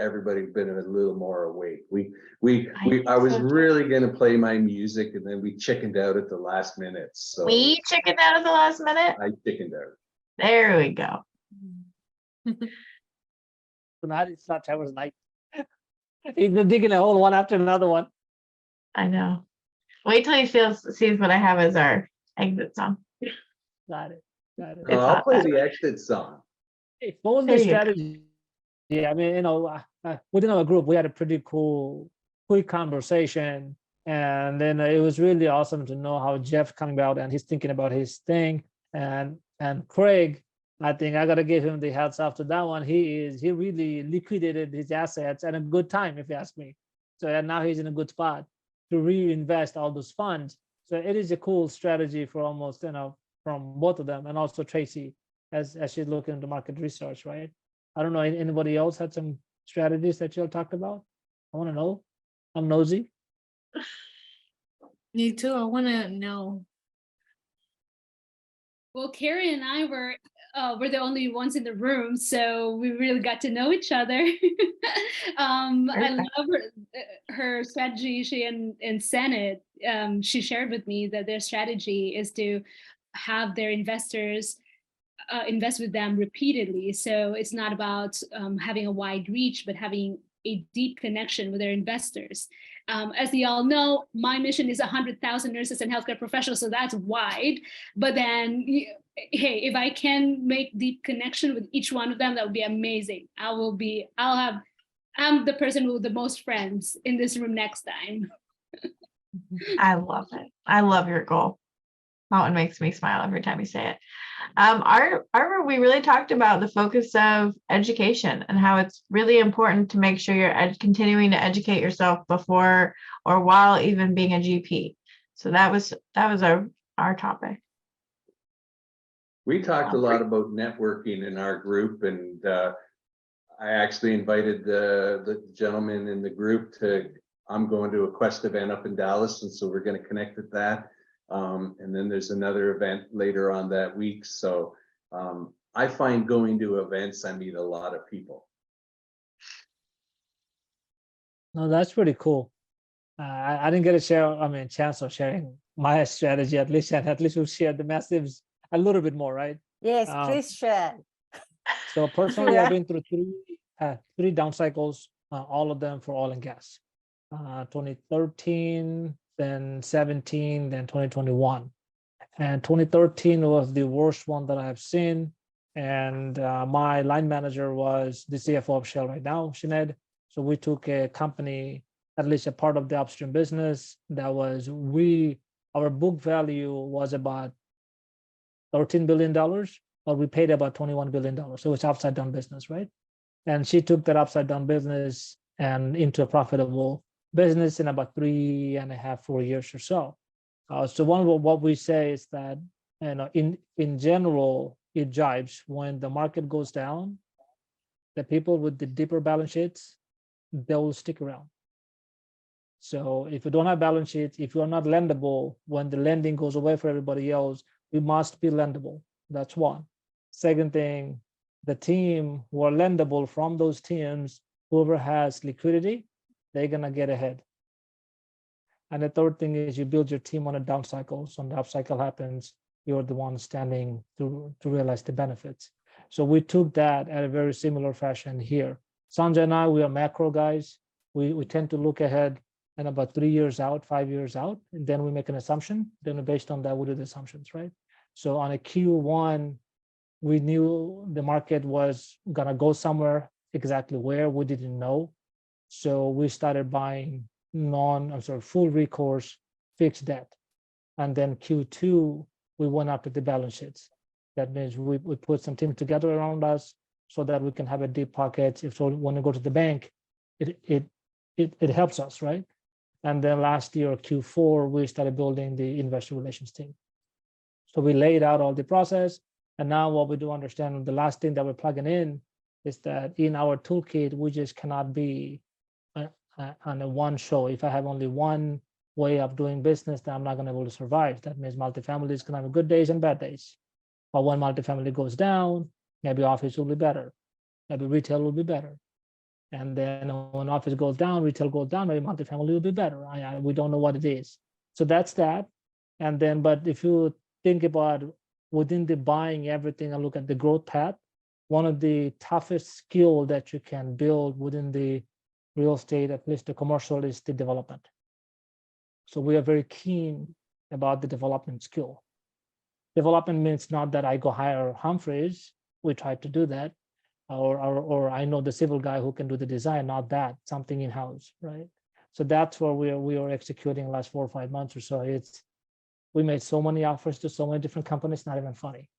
everybody been a little more awake. I was really gonna play my music and then we chickened out at the last minute. So We chickened out at the last minute. I chickened out. There we go. Tonight it's not Trevor's night. He's been digging a hole one after another one. I know. Wait till he sees what I have as our exit song. Got it. Got it. It's I'll not play bad. the exit song. Hey, what was There the you go. strategy? Yeah, I mean, within our group, we had a pretty cool, quick conversation. And then it was really awesome to know how Jeff coming out and he's thinking about his thing. And Craig, I think I gotta give him the hats off to that one. He really liquidated his assets at a good time, if you ask me. So and now he's in a good spot to reinvest all those funds. So it is a cool strategy for almost, from both of them, and also Tracy as she's looking into market research, right? I don't know, anybody else had some strategies that you all talked about? I want to know. I'm nosy. Me too. I want to know. Well, Carrie and I were the only ones in the room, so we really got to know each other. I love her strategy. She in Senate, she shared with me that their strategy is to have their investors invest with them repeatedly. So it's not about having a wide reach, but having a deep connection with their investors. As you all know, my mission is 100,000 nurses and healthcare professionals, so that's wide. But then, hey, if I can make deep connection with each one of them, that would be amazing. I'm the person with the most friends in this room next time. I love it. I love your goal. That one makes me smile every time you say it. We really talked about the focus of education and how it's really important to make sure you're continuing to educate yourself before or while even being a GP. So that was our topic. We talked a lot about networking in our group, and I actually invited the gentleman in the group I'm going to a Quest event up in Dallas, and so we're going to connect with that. And then there's another event later on that week. So I find going to events, I meet a lot of people. No, that's pretty cool. I didn't get a chance of sharing my strategy, at least we've shared the massives a little bit more, right? Yes, please share. So personally, Yeah. I've been through three down cycles, all of them for oil and gas. 2013, then 17, then 2021. And 2013 was the worst one that I've seen. And my line manager was the CFO of Shell right now, Sinead. So we took a company, at least a part of the upstream business, that was our book value was about $13 billion, but we paid about $21 billion. So it's upside down business, right? And she took that upside down business and into a profitable business in about 3.5, 4 years or so. So one of what we say is that, in general, it jibes when the market goes down. The people with the deeper balance sheets, they will stick around. So if you don't have balance sheets, if you are not lendable, when the lending goes away for everybody else, we must be lendable. That's one. Second thing, the team who are lendable from those teams, whoever has liquidity, they're gonna get ahead. And the third thing is you build your team on a down cycle. So when the up cycle happens, you're the one standing to realize the benefits. So we took that at a very similar fashion here. Sanjay and I, we are macro guys. We tend to look ahead and about 3 years out, 5 years out, and then we make an assumption. Then based on that, we do the assumptions, right? So on a Q1, we knew the market was gonna go somewhere. Exactly where, we didn't know. So we started buying full recourse fixed debt. And then Q2, we went after the balance sheets. That means we put some team together around us so that we can have a deep pocket. If we want to go to the bank, it helps us, right? And then last year, Q4, we started building the investor relations team. So we laid out all the process. And now what we do understand, the last thing that we're plugging in is that in our toolkit, we just cannot be on a one show. If I have only one way of doing business, then I'm not going to be able to survive. That means multifamily is going to have good days and bad days. But when multifamily goes down, Maybe office will be better. Maybe retail will be better. And then when office goes down, retail goes down, maybe multifamily will be better. We don't know what it is. So that's that. And then, but if you think about within the buying everything and look at the growth path, one of the toughest skill that you can build within the real estate, at least the commercial, is the development. So we are very keen about the development skill. Development means not that I go hire Humphreys. We tried to do that. Or I know the civil guy who can do the design, not that, something in-house, right? So that's where we are executing last 4 or 5 months or so. We made so many offers to so many different companies, not even funny,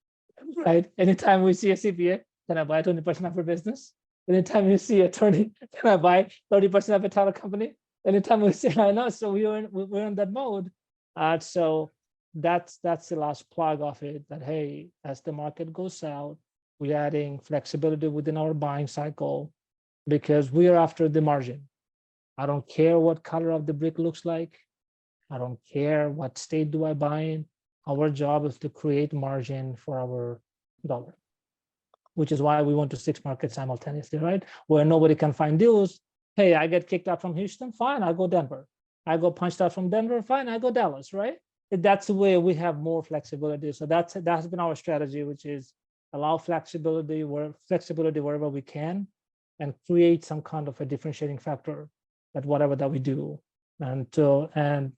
right? Anytime we see a CPA, can I buy 20% of your business? Anytime you see attorney, can I buy 30% of a title company? Anytime we say, I know, so we're in that mode. So that's the last plug of it, that, hey, as the market goes south, we're adding flexibility within our buying cycle because we are after the margin. I don't care what color of the brick looks like. I don't care what state do I buy in. Our job is to create margin for our dollar, which is why we went to 6 markets simultaneously, right? Where nobody can find deals. Hey, I get kicked out from Houston, fine, I go Denver. I go punched out from Denver, fine, I go Dallas, right? That's the way we have more flexibility. So that's been our strategy, which is allow flexibility wherever we can, and create some kind of a differentiating factor at whatever that we do. And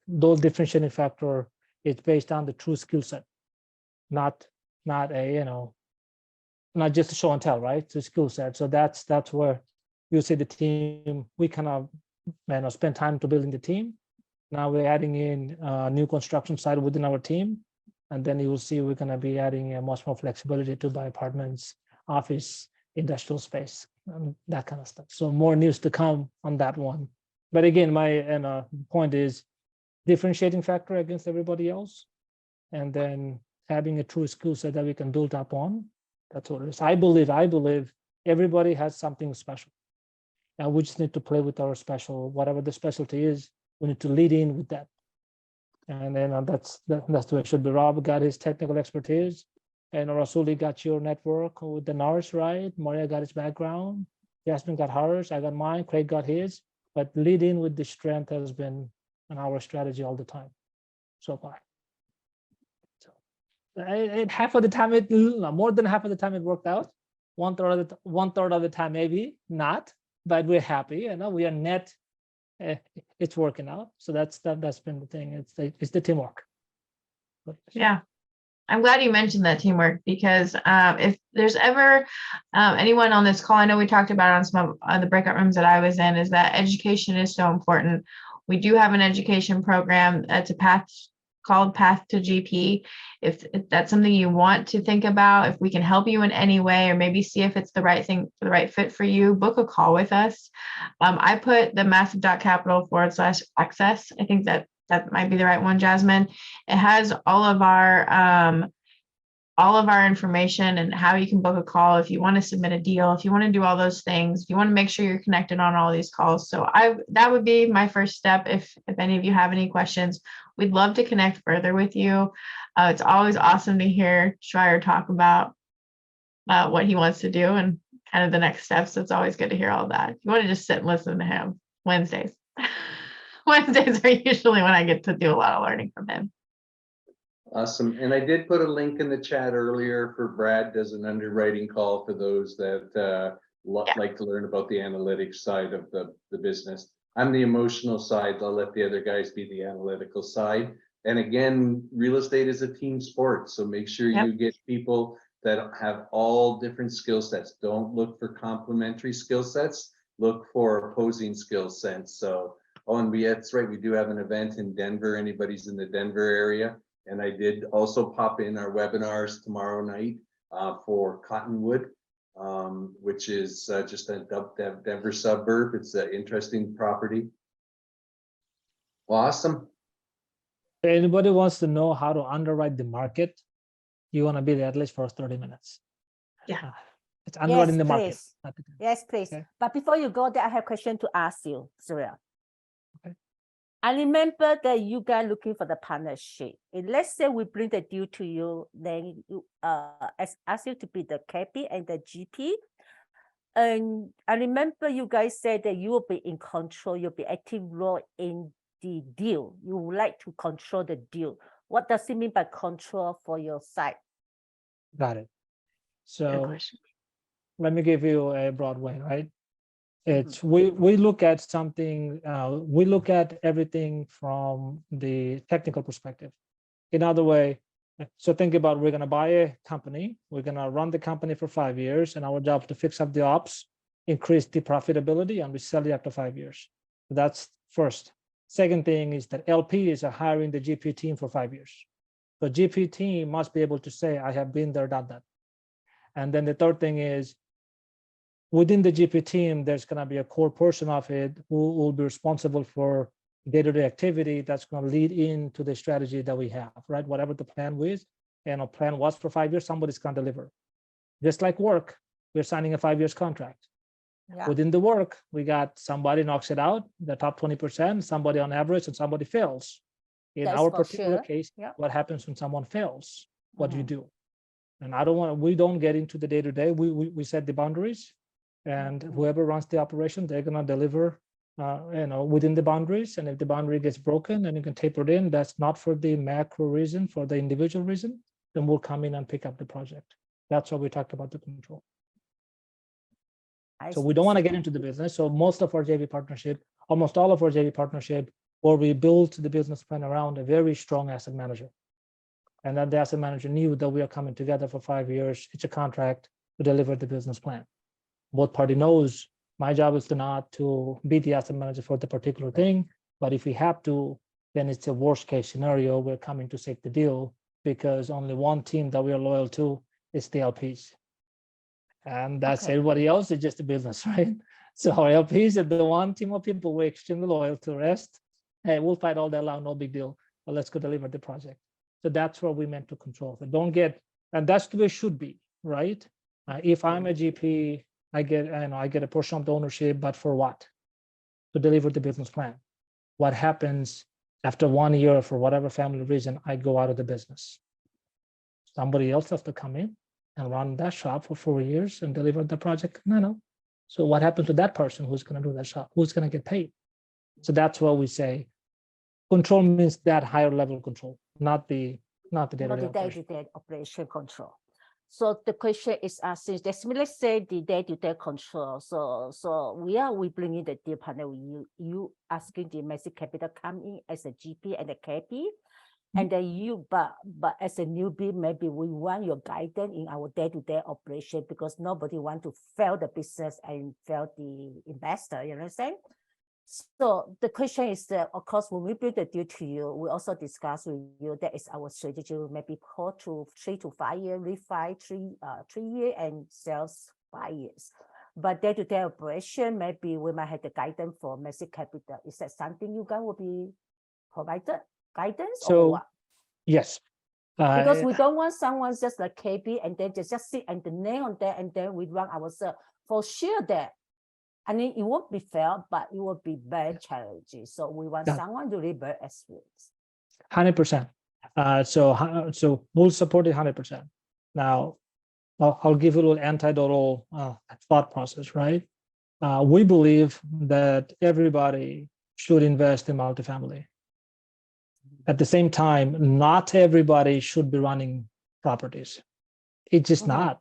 those differentiating factor is based on the true skill set, not just a show and tell, right? It's a skill set. So that's where you see the team. We kind of spend time to building the team. Now we're adding in a new construction side within our team. And then you will see we're going to be adding much more flexibility to buy apartments, office, industrial space, and that kind of stuff. So more news to come on that one. But again, my point is differentiating factor against everybody else, and then having a true skill set that we can build up on. That's what it is. I believe everybody has something special, and we just need to play with our special, whatever the specialty is. We need to lead in with that. And then that's the way it should be. Rob got his technical expertise, and Rasuli got your network with the NARS, right? Maria got his background, Jasmine got hers, I got mine, Craig got his. But lead in with the strength has been in our strategy all the time so far. So half of the time, more than half of the time it worked out. One third of the time maybe not, but we're happy. We are net. It's working out. So that's been the thing. It's the teamwork. Yeah, I'm glad you mentioned that teamwork, because if there's ever anyone on this call, I know we talked about it on some of the breakout rooms that I was in, is that education is so important. We do have an education program that's a path called Path to GP. If that's something you want to think about, if we can help you in any way, or maybe see if it's the right thing, the right fit for you, book a call with us. I put the massive.capital/access. I think that might be the right one, Jasmine. It has all of our information and how you can book a call if you want to submit a deal, if you want to do all those things, if you want to make sure you're connected on all these calls. So that would be my first step. If any of you have any questions, we'd love to connect further with you. It's always awesome to hear Schreier talk about what he wants to do and kind of the next steps. It's always good to hear all that. You want to just sit and listen to him. Wednesdays are usually when I get to do a lot of learning from him. Awesome. And I did put a link in the chat earlier for Brad does an underwriting call for those that like to learn about the analytics side of the business. I'm the emotional side. I'll let the other guys be the analytical side. And again, real estate is a team sport. So make sure you get people that have all different skill sets. Don't look for complementary skill sets. Look for opposing skill sets. So, that's right. We do have an event in Denver. Anybody's in the Denver area. And I did also pop in our webinars tomorrow night for Cottonwood, which is just a Denver suburb. It's an interesting property. Awesome. If anybody wants to know how to underwrite the market, you want to be there at least for 30 minutes. Yeah. It's underwriting the market. Please. Yes, please. Okay. But before you go there, I have a question to ask you, Surya. Okay. I remember that you guys looking for the partnership. And let's say we bring the deal to you, then you ask you to be the KP and the GP. And I remember you guys said that you will be in control, you'll be active role in the deal. You would like to control the deal. What does it mean by control for your side? Got it. Good So question. let me give you a broad way, right? It's we look at something, we look at everything from the technical perspective. In other way, so think about, we're going to buy a company, we're going to run the company for 5 years, and our job is to fix up the ops, increase the profitability, and we sell it after 5 years. That's first. Second thing is that LPs are hiring the GP team for 5 years. So GP team must be able to say, I have been there, done that. And then the third thing is, within the GP team, there's going to be a core person of it who will be responsible for day-to-day activity that's going to lead into the strategy that we have, right? Whatever the plan was, and a plan was for 5 years, somebody's going to deliver. Just like work, we're signing a 5 years contract. Yeah. Within the work, we got somebody knocks it out, the top 20%, somebody on average, and somebody fails. In That's our for particular sure. case, Yeah. what happens when someone fails? What do you Mhm. do? And I don't want, we don't get into the day-to-day. We set the boundaries, and whoever runs the operation, they're gonna deliver, within the boundaries. And if the boundary gets broken, then you can taper it in. That's not for the macro reason, for the individual reason. Then we'll come in and pick up the project. That's what we talked about the control. So we don't want to get into the business. So most of our JV partnership, almost all of our JV partnership, where we built the business plan around a very strong asset manager. And then the asset manager knew that we are coming together for 5 years. It's a contract to deliver the business plan. Both party knows my job is not to be the asset manager for the particular thing, but if we have to, then it's a worst case scenario. We're coming to save the deal because only one team that we are loyal to is the LPs. And that's Okay. everybody else is just a business, right? So our LPs are the one team of people we're extremely loyal to. The rest, hey, we'll fight all day long, no big deal, but let's go deliver the project. So that's what we meant to control. So don't get, and that's the way it should be, right? If I'm a GP, I get a portion of the ownership, but for what? To deliver the business plan. What happens after 1 year, for whatever family reason, I go out of the business? Somebody else has to come in and run that shop for 4 years and deliver the project. No. So what happens to that person who's going to do that shop? Who's going to get paid? So that's what we say. Control means that higher level control, not the day-to-day operation. Day-to-day operation control. So the question is asking, let's say the day-to-day control. So we bring in the deal partner. You asking the massive capital come in as a GP and a KP, and then you, but as a newbie, maybe we want your guidance in our day-to-day operation because nobody want to fail the business and fail the investor. You understand? So the question is that, of course, when we bring the deal to you, we also discuss with you that is our strategy, maybe call to 3 to 5 year, refi 3 year and sales 5 years. But day-to-day operation, maybe we might have the guidance for massive capital. Is that something you guys will be provided guidance or So what? yes. Because we don't want someone just like KB and then just sit and the name on there and then we run ourselves. For sure that, I mean, it won't be fair, but it will be very challenging. So we want someone to really very experienced. 100%. So we'll support it 100%. Now, I'll give you a little anecdotal thought process, right? We believe that everybody should invest in multifamily. At the same time, not everybody should be running properties. It's just not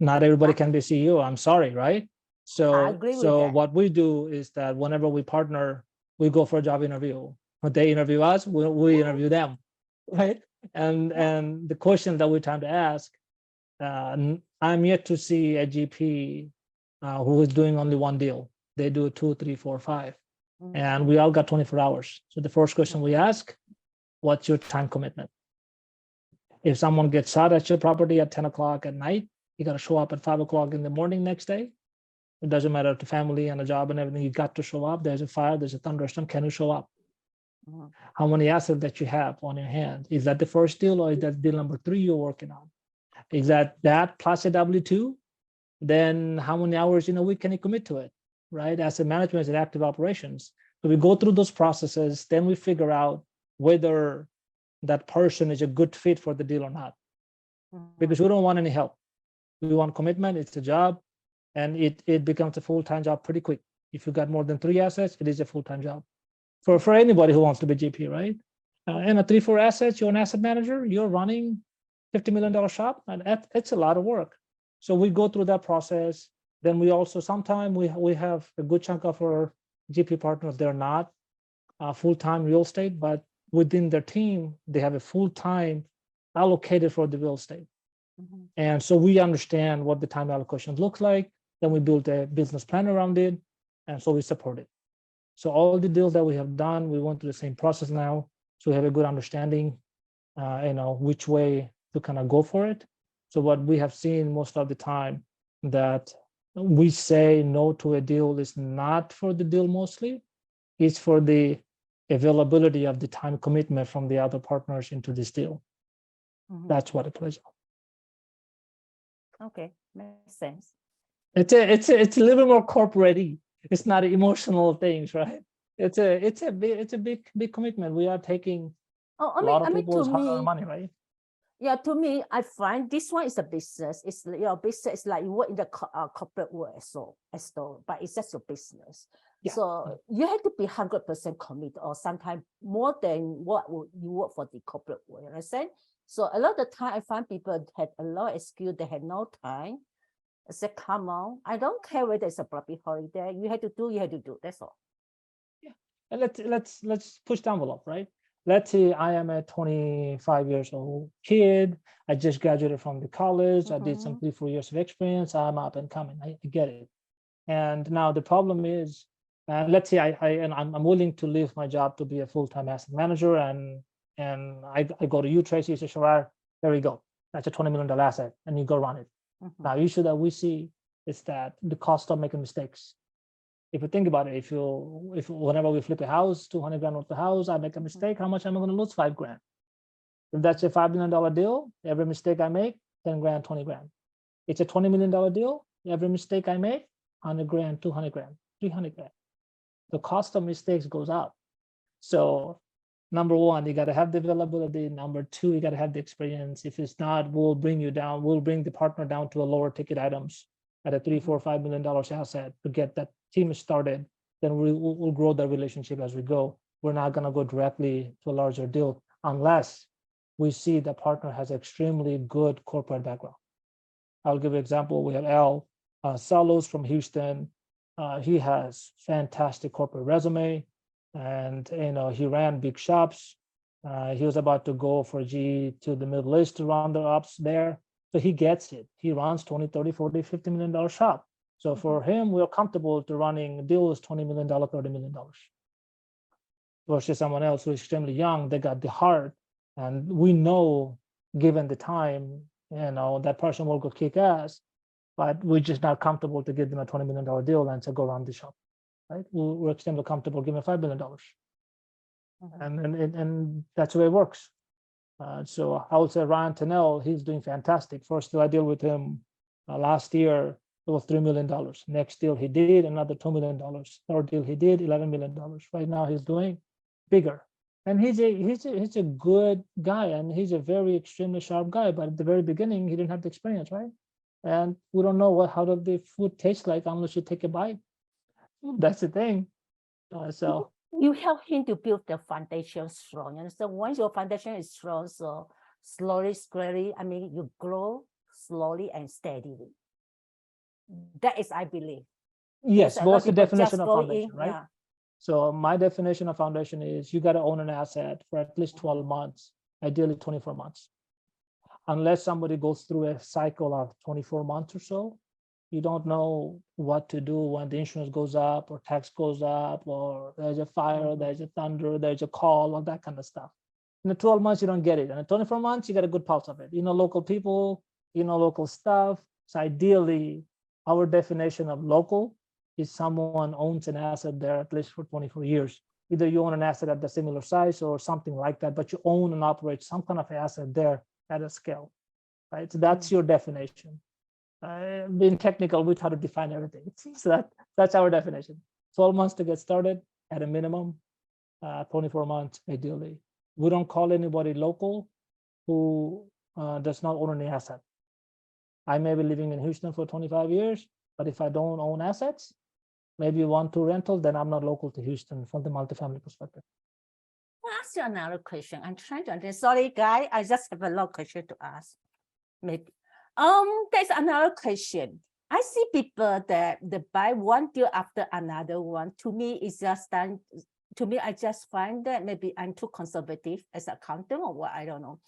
everybody can be CEO. I'm sorry, right? So what we do is that whenever we partner, we go for a job interview. When they interview us, we interview them, right? And the question that we're trying to ask, I'm yet to see a GP who is doing only one deal. They do 2, 3, 4, 5, and we all got 24 hours. So the first question we ask, what's your time commitment? If someone gets shot at your property at 10 o'clock at night, you got to show up at 5 o'clock in the morning next day. It doesn't matter to family and a job and everything. You got to show up. There's a fire. There's a thunderstorm. Can you show up? How many assets that you have on your hand? Is that the first deal or is that deal number 3 you're working on? Is that plus a W-2? Then how many hours in a week can you commit to it? Right? Asset management is active operations. So we go through those processes, then we figure out whether that person is a good fit for the deal or not. Because we don't want any help. We want commitment, it's a job, and it becomes a full-time job pretty quick. If you got more than 3 assets, it is a full-time job for anybody who wants to be GP, right? And a 3-4 assets, you're an asset manager, you're running $50 million shop, and it's a lot of work. So we go through that process. Then we also, sometimes we have a good chunk of our GP partners, they're not full-time real estate, but within their team, they have a full-time allocated for the real estate. And so we understand what the time allocation looks like. Then we build a business plan around it. And so we support it. So all the deals that we have done, we went through the same process now. So we have a good understanding, which way to kind of go for it. So what we have seen most of the time, that we say no to a deal is not for the deal mostly, it's for the availability of the time commitment from the other partners into this deal. That's what it plays on. Okay, makes sense. It's a little bit more corporate-y. It's not emotional things, right? It's a big commitment. We are taking a lot of people's hard-earned money, right? Yeah, to me, I find this one is a business. It's your business. It's like you work in the corporate world as though, but it's just your business. Yeah. So you have to be 100% committed, or sometimes more than what you work for the corporate world. You understand? So a lot of the time, I find people had a lot of excuse. They had no time. I said, come on, I don't care whether it's a public holiday. You have to do. That's all. Yeah. And let's push the envelope, right? Let's say I am a 25 years old kid. I just graduated from the college. I did some 3-4 years of experience. I'm up and coming. I get it. And now the problem is, let's say I'm willing to leave my job to be a full-time asset manager, and I go to you, Tracy, you say, Sharar, there we go. That's a $20 million asset, and you go run it. Now, issue that we see is that the cost of making mistakes. If you think about it, if whenever we flip a house, 200 grand worth of house, I make a mistake, how much am I going to lose? 5 grand. If that's a $5 million deal, every mistake I make, 10 grand, 20 grand. It's a $20 million deal, every mistake I make, 100 grand, 200 grand, 300 grand. The cost of mistakes goes up. So number one, you got to have the availability. Number two, you got to have the experience. If it's not, we'll bring you down. We'll bring the partner down to a lower ticket items at a $3, $4, $5 million asset to get that team started. Then we'll grow the relationship as we go. We're not going to go directly to a larger deal unless we see the partner has extremely good corporate background. I'll give you an example. We have Al Salos from Houston. He has fantastic corporate resume, and he ran big shops. He was about to go for GE to the Middle East to run the ops there. So he gets it. He runs 20, 30, 40, $50 million shop. So for him, we're comfortable to running deals $20 million, $30 million. Versus someone else who is extremely young, they got the heart. And we know, given the time, that person will go kick ass, but we're just not comfortable to give them a $20 million deal and to go run the shop, right? We're extremely comfortable giving $5 million. And that's the way it works. So I would say Ryan Tennell, he's doing fantastic. First deal I deal with him last year, it was $3 million. Next deal he did another $2 million. Third deal he did $11 million. Right now he's doing bigger. And he's a good guy, and he's a very extremely sharp guy. But at the very beginning, he didn't have the experience, right? And we don't know how does the food taste like unless you take a bite. That's the thing. So you help him to build the foundation strong. And so once your foundation is strong, so slowly, you grow slowly and steadily. That is, I believe. Yes, what's the definition of foundation, right? Yeah. So my definition of foundation is you got to own an asset for at least 12 months, ideally 24 months. Unless somebody goes through a cycle of 24 months or so, you don't know what to do when the insurance goes up or tax goes up or there's a fire, there's a thunder, there's a call, all that kind of stuff. In the 12 months, you don't get it. And in 24 months, you get a good pulse of it. Local people, local stuff. So ideally, our definition of local is someone owns an asset there at least for 24 years. Either you own an asset at the similar size or something like that, but you own and operate some kind of asset there at a scale, right? So that's your definition. Being technical, we try to define everything. So that's our definition. 12 months to get started, at a minimum, 24 months ideally. We don't call anybody local who does not own any asset. I may be living in Houston for 25 years, but if I don't own assets, maybe 1-2 rental, then I'm not local to Houston from the multifamily perspective. I'll ask you another question. I'm trying to understand. Sorry, guy. I just have a lot of question to ask. Maybe. There's another question. I see people that they buy one deal after another one. To me, it's just done. To me, I just find that maybe I'm too conservative as an accountant or what, I don't know.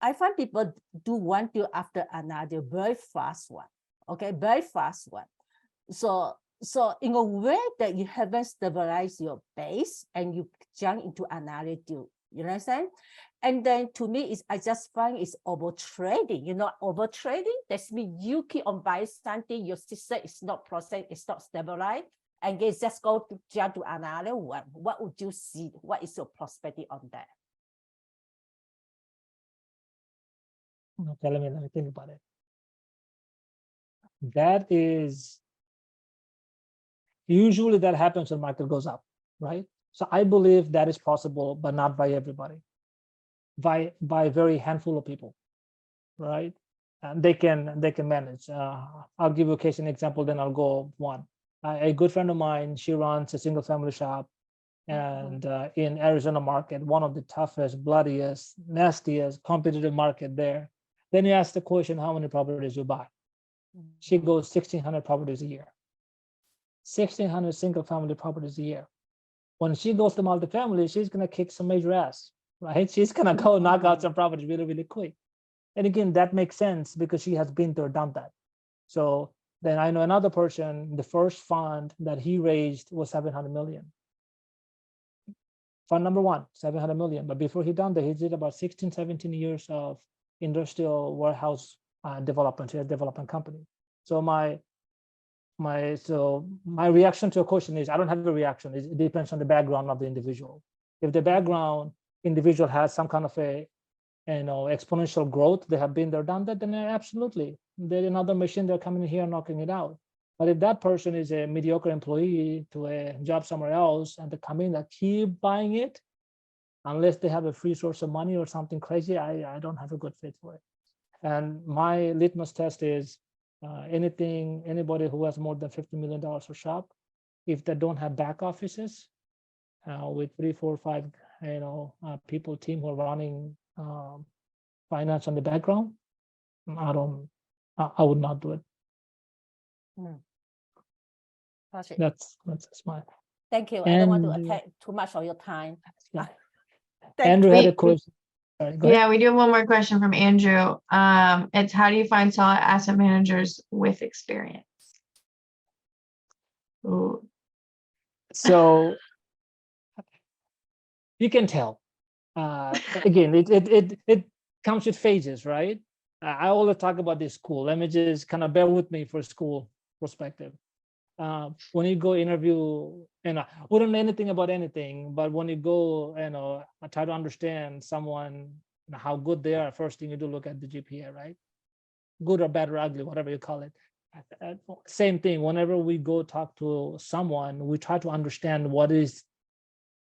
I find people do one deal after another, very fast one. Okay, very fast one. So in a way that you haven't stabilized your base and you jump into another deal. You understand? And then to me, I just find it's over trading. You know, over trading, that means you keep on buying something, your system is not processed, it's not stabilized, and you just go to jump to another one. What would you see? What is your perspective on that? Okay, let me think about it. That is usually that happens when market goes up, right? So I believe that is possible, but not by everybody. By a very handful of people, right? And they can manage. I'll give you a case, an example, then I'll go one. A good friend of mine, she runs a single family shop, and in Arizona market, one of the toughest, bloodiest, nastiest, competitive market there. Then you ask the question, how many properties you buy? She goes 1,600 properties a year. 1,600 single family properties a year. When she goes to multifamily, she's gonna kick some major ass, right? She's gonna go knock out some properties really, really quick. And again, that makes sense because she has been there, done that. So then I know another person, the first fund that he raised was 700 million. Fund number one, 700 million. But before he done that, he did about 16, 17 years of industrial warehouse development, he had a development company. So my reaction to a question is, I don't have a reaction. It depends on the background of the individual. If the background individual has some kind of a exponential growth, they have been there, done that, then absolutely, there's another machine, they're coming here knocking it out. But if that person is a mediocre employee to a job somewhere else and they come in and keep buying it, unless they have a free source of money or something crazy, I don't have a good fit for it. And my litmus test is anybody who has more than $50 million for shop, if they don't have back offices with 3, 4, 5, people, team who are running finance on the background, I would not do it. That's my. Thank you. I don't want to take too much of your time. Yeah. Andrew had a question. Sorry, go ahead. Yeah, we do have one more question from Andrew. It's how do you find solid asset managers with experience? Ooh. So you can tell. Again, it comes with phases, right? I always talk about this school. Let me just kind of bear with me for school perspective. When you go interview, we don't know anything about anything, but when you go, I try to understand someone, how good they are. First thing you do, look at the GPA, right? Good or bad or ugly, whatever you call it. Same thing. Whenever we go talk to someone, we try to understand what is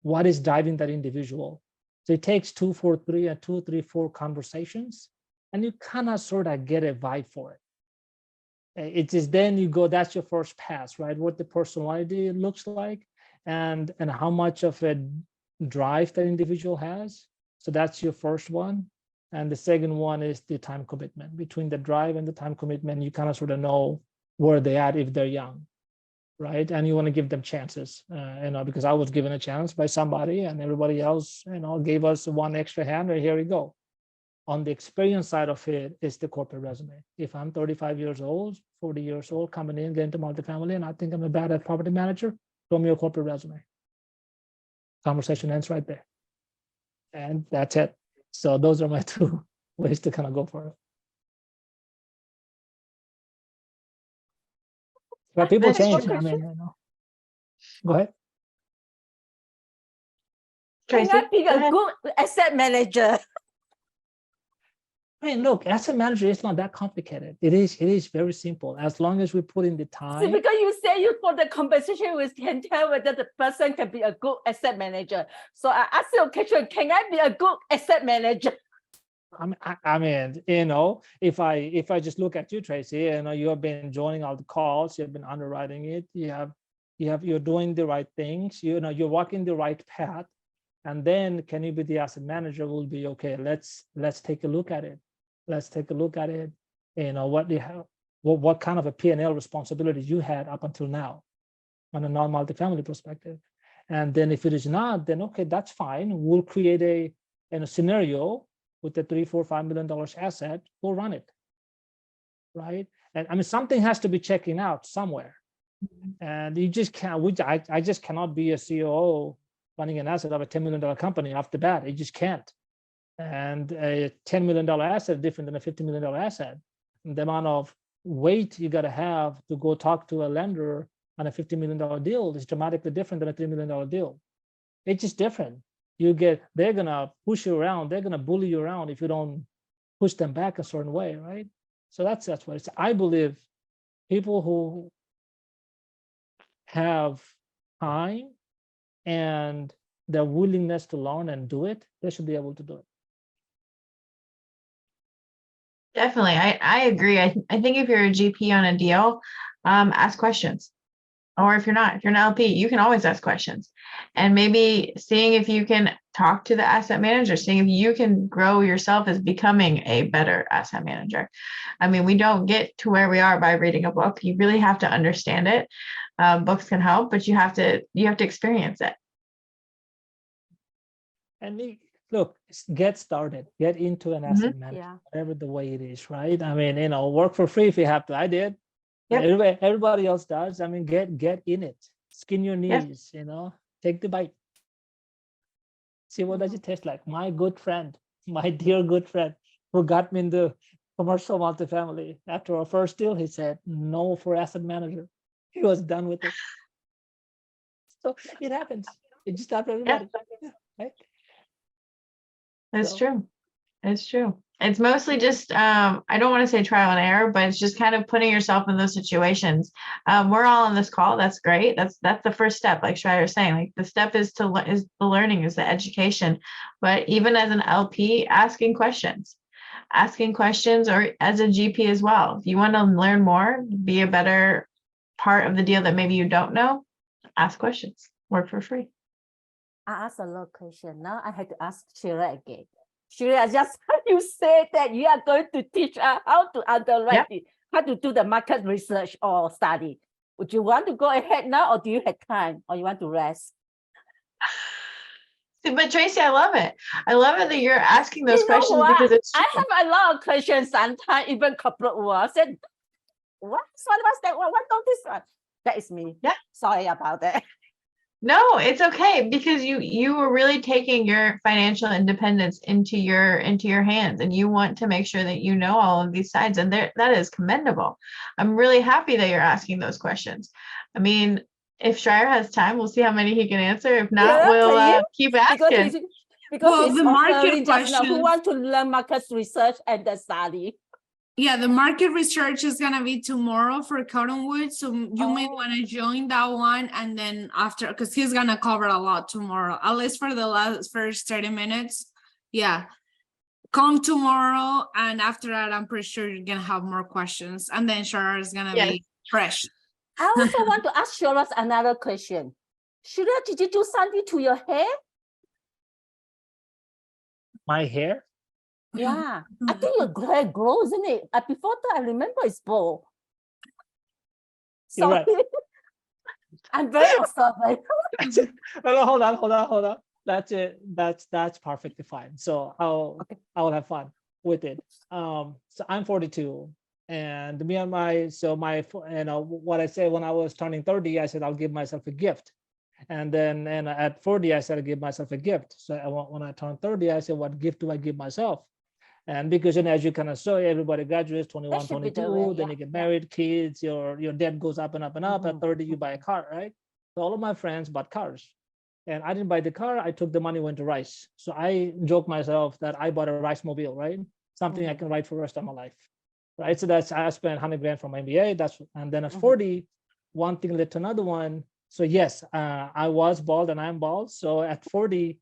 driving that individual. So it takes 2, 4, 3, and 2, 3, 4 conversations, and you kind of sort of get a vibe for it. It is then you go, that's your first pass, right? What the personality looks like and how much of a drive that individual has. So that's your first one. And the second one is the time commitment. Between the drive and the time commitment, you kind of sort of know where they're at if they're young, right? And you want to give them chances, because I was given a chance by somebody and everybody else, gave us one extra hand, or here we go. On the experience side of it is the corporate resume. If I'm 35 years old, 40 years old, coming in, getting to multifamily, and I think I'm a bad at property manager, show me your corporate resume. Conversation ends right there. And that's it. So those are my 2 ways to kind of go for it. But people change. I mean, Go ahead. Can Tracy, I be go a ahead. good asset manager? I mean, look, asset manager is not that complicated. It is very simple. As long as we put in the See, time. because you say you for the compensation, we can tell whether the person can be a good asset manager. So I ask you a question: can I be a good asset manager? I mean, if I just look at you, Tracy, you have been joining all the calls, you've been underwriting it, you're doing the right things, you're walking the right path, and then can you be the asset manager? Will be okay. Let's take a look at it. Let's take a look at it. What do you have? What kind of a P&L responsibility you had up until now, on a non-multifamily perspective, and then if it is not, then okay, that's fine. We'll create a scenario with the $3, $4, $5 million asset, we'll run it, right? And I mean, something has to be checking out somewhere, and you just can't. I just cannot be a COO running an asset of a $10 million company off the bat. It just can't. And a $10 million asset is different than a $50 million asset. And the amount of weight you got to have to go talk to a lender on a $50 million deal is dramatically different than a $3 million deal. It's just different. They're gonna push you around, they're gonna bully you around if you don't push them back a certain way, right? So that's what it's. I believe people who have time and the willingness to learn and do it, they should be able to do it. Definitely. I agree. I think if you're a GP on a deal, ask questions. Or if you're an LP, you can always ask questions. And maybe seeing if you can talk to the asset manager, seeing if you can grow yourself as becoming a better asset manager. I mean, we don't get to where we are by reading a book. You really have to understand it. Books can help, but you have to experience it. And look, get started, get into an asset management, whatever the way it is, right? I mean, work for free if you have to. I did. Yep. Everybody else does. I mean, get in it, skin your knees, take the bite. See what does it taste like? My good friend, my dear good friend, who got me in the commercial multifamily. After our first deal, he said, no for asset manager. He was done with it. So it happens. It just happens to everybody. Yeah, right? That's true. It's true. It's mostly just, I don't want to say trial and error, but it's just kind of putting yourself in those situations. We're all on this call. That's great. That's the first step. Like Shreya was saying, like the step is the learning, is the education. But even as an LP, asking questions, or as a GP as well. If you want to learn more, be a better part of the deal that maybe you don't know, ask questions. Work for free. I asked a lot of questions. Now I had to ask Shreya again. Shreya, just you said that you are going to teach us how to underwrite it, how to do the market research or study. Would you want to go ahead now, or do you have time, or you want to rest? But Tracy, I love it. I love it that you're asking those questions because it's true. I have a lot of questions sometimes, even couple of words. I said, what's that one? What don't this one? That is me. Yeah. Sorry about that. No, it's okay, because you were really taking your financial independence into your hands, and you want to make sure that you know all of these sides, and that is commendable. I'm really happy that you're asking those questions. I mean, if Shreya has time, we'll see how many he can answer. If not, we'll keep asking. Because the market question, who want to learn market research and the study? Yeah, the market research is gonna be tomorrow for Cottonwood, so you may want to join that one, and then after, because he's gonna cover a lot tomorrow, at least for the first 30 minutes. Yeah, come tomorrow, and after that, I'm pretty sure you're gonna have more questions, and then Shreya is gonna be fresh. I also want to ask Shreya another question. Shreya, did you do something to your hair? My hair? Yeah, I think your hair grows, isn't it? Before that, I remember it's bald. You're right. I'm very observant. No, hold on. That's it. That's perfectly fine. So I'll have fun with it. So I'm 42, and what I said when I was turning 30, I said I'll give myself a gift. And at 40, I said I'd give myself a gift. So when I turned 30, I said, what gift do I give myself? And because as you kind of saw, everybody graduates 21, 22, then you get married, kids, your debt goes up and up and up. At 30, you buy a car, right? So all of my friends bought cars. And I didn't buy the car. I took the money, went to rice. So I joke myself that I bought a rice mobile, right? something I can write for the rest of my life, right? So that's, I spent 100 grand for my MBA. And then at 40, one thing led to another one. So yes, I was bald and I'm bald. So at 40,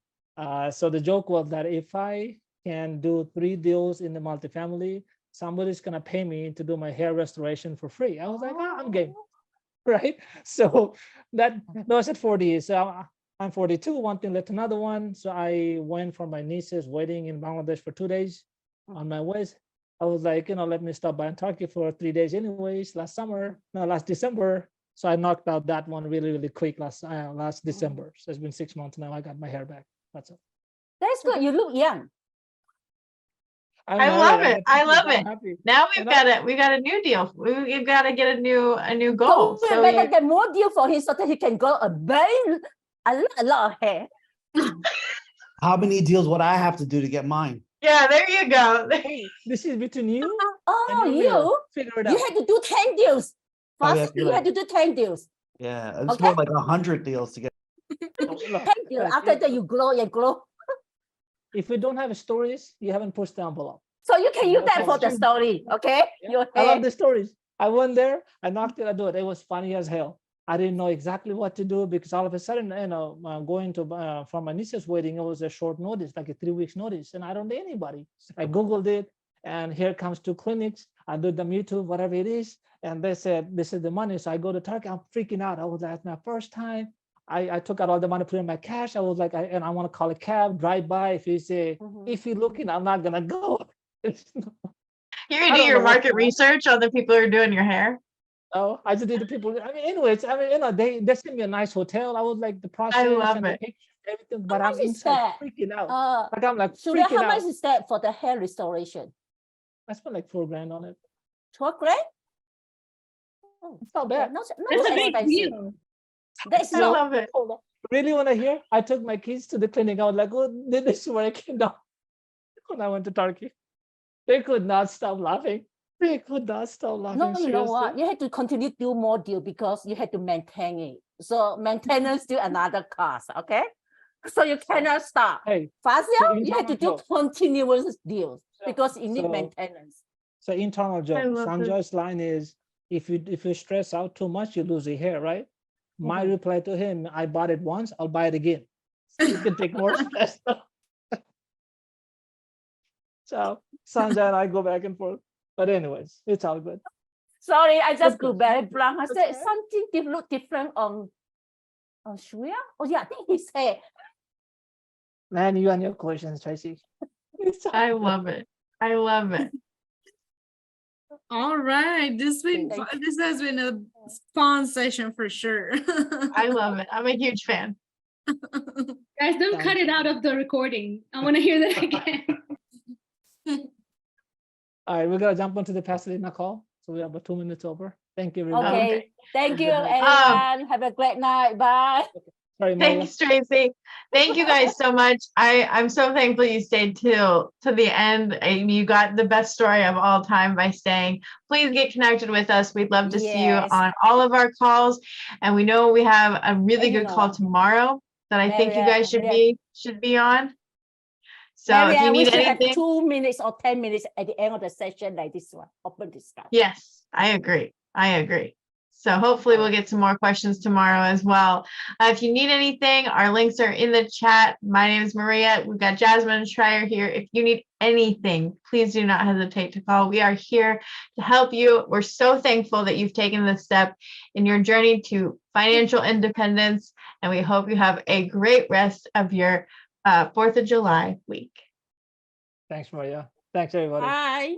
so the joke was that if I can do 3 deals in the multifamily, somebody's gonna pay me to do my hair restoration for free. I was like, oh, I'm game, right? So that was at 40. So I'm 42, one thing led to another one. So I went for my niece's wedding in Bangladesh for 2 days. On my way, I was like, let me stop by in Turkey for 3 days anyways, last December. So I knocked out that one really, really quick last December. So it's been 6 months now. I got my hair back. That's it. That's good. You look young. I love it. I love it. Happy. Now we've got a new deal. We've got to get a new goal. So So we better get more deal for him so that he can grow a lot of hair. How many deals would I have to do to get mine? yeah, there you go. Hey, this is between you. Oh, and you figure it you out. had to do 10 deals. Oh, yeah, First, you're you right. had to do 10 deals. Yeah, it's Okay. more like 100 deals to get. 10 deals. After that, you grow and grow. If you don't have stories, you haven't pushed the envelope. So you can use That's that for the true. story, okay? Yeah, Your I hair. love the stories. I went there, I knocked it, I do it. It was funny as hell. I didn't know exactly what to do because all of a sudden, going to from my niece's wedding, it was a short notice, like a 3 weeks notice, and I don't know anybody. I Googled it, and here comes 2 clinics. I did them YouTube, whatever it is, and they said, this is the money. So I go to Turkey, I'm freaking out. I was like, my first time. I took out all the money, put in my cash. I was like, and I want to call a cab, drive by. If you say, if you're looking, I'm not gonna go. You're gonna do your market research on the people who are doing your hair. Oh, I just did the people. I mean, anyways, they sent me a nice hotel. I was like the process love and the it. pictures, everything, but How I'm much is inside that? freaking out. Like I'm like Julia, freaking how much out. is that for the hair restoration? I spent like 4 grand on it. 12 grand? It's not bad. Not That's too a big expensive. deal. That's I love it. Hold on. Really want to hear? I took my kids to the clinic. I was like, oh, this is where I came down when I went to Turkey. They could not stop laughing. They could not stop laughing. No, you know what? seriously. You had to continue to do more deal because you had to maintain it. So maintenance still another cost, okay? So you cannot stop. Hey, Fazia, so you have to internal do joke. continuous deals because you need So- maintenance. So internal joke. love this. Sanjay's line is, if you stress out too much, you lose your hair, right? My reply to him, I bought it once, I'll buy it again. You can take more stress. So Sanjay and I go back and forth. But anyways, it's all good. Sorry, I just go Okay. very blank. I That's said okay. something look different on Shreya. Oh yeah, I think his hair. Man, you and your questions, Tracy. It's all I good. love it. I love it. All right, this has been a fun session for sure. I love it. I'm a huge fan. Guys, don't cut it out of the recording. I want to hear that again. All right, we're gonna jump onto the Pasadena call. So we have about 2 minutes over. Thank you, everybody. Okay. Thank you, Good night. everyone. Have a great night. Bye. Sorry, Maria. Thanks, Tracy. Thank you guys so much. I'm so thankful you stayed till to the end. And you got the best story of all time by staying. Please get connected with us. We'd love to see you Yes. on all of our calls. And we know we have a really And you good call know, tomorrow that I think you Maria, guys should be on. So if Maria, you we need should have anything, 2 minutes or 10 minutes at the end of the session like this one. Open discussion. yes, I agree. I agree. So hopefully we'll get some more questions tomorrow as well. If you need anything, our links are in the chat. My name is Maria. We've got Jasmine Schreier here. If you need anything, please do not hesitate to call. We are here to help you. We're so thankful that you've taken this step in your journey to financial independence, and we hope you have a great rest of your 4th of July week. Thanks, Maria. Thanks, everybody. Bye.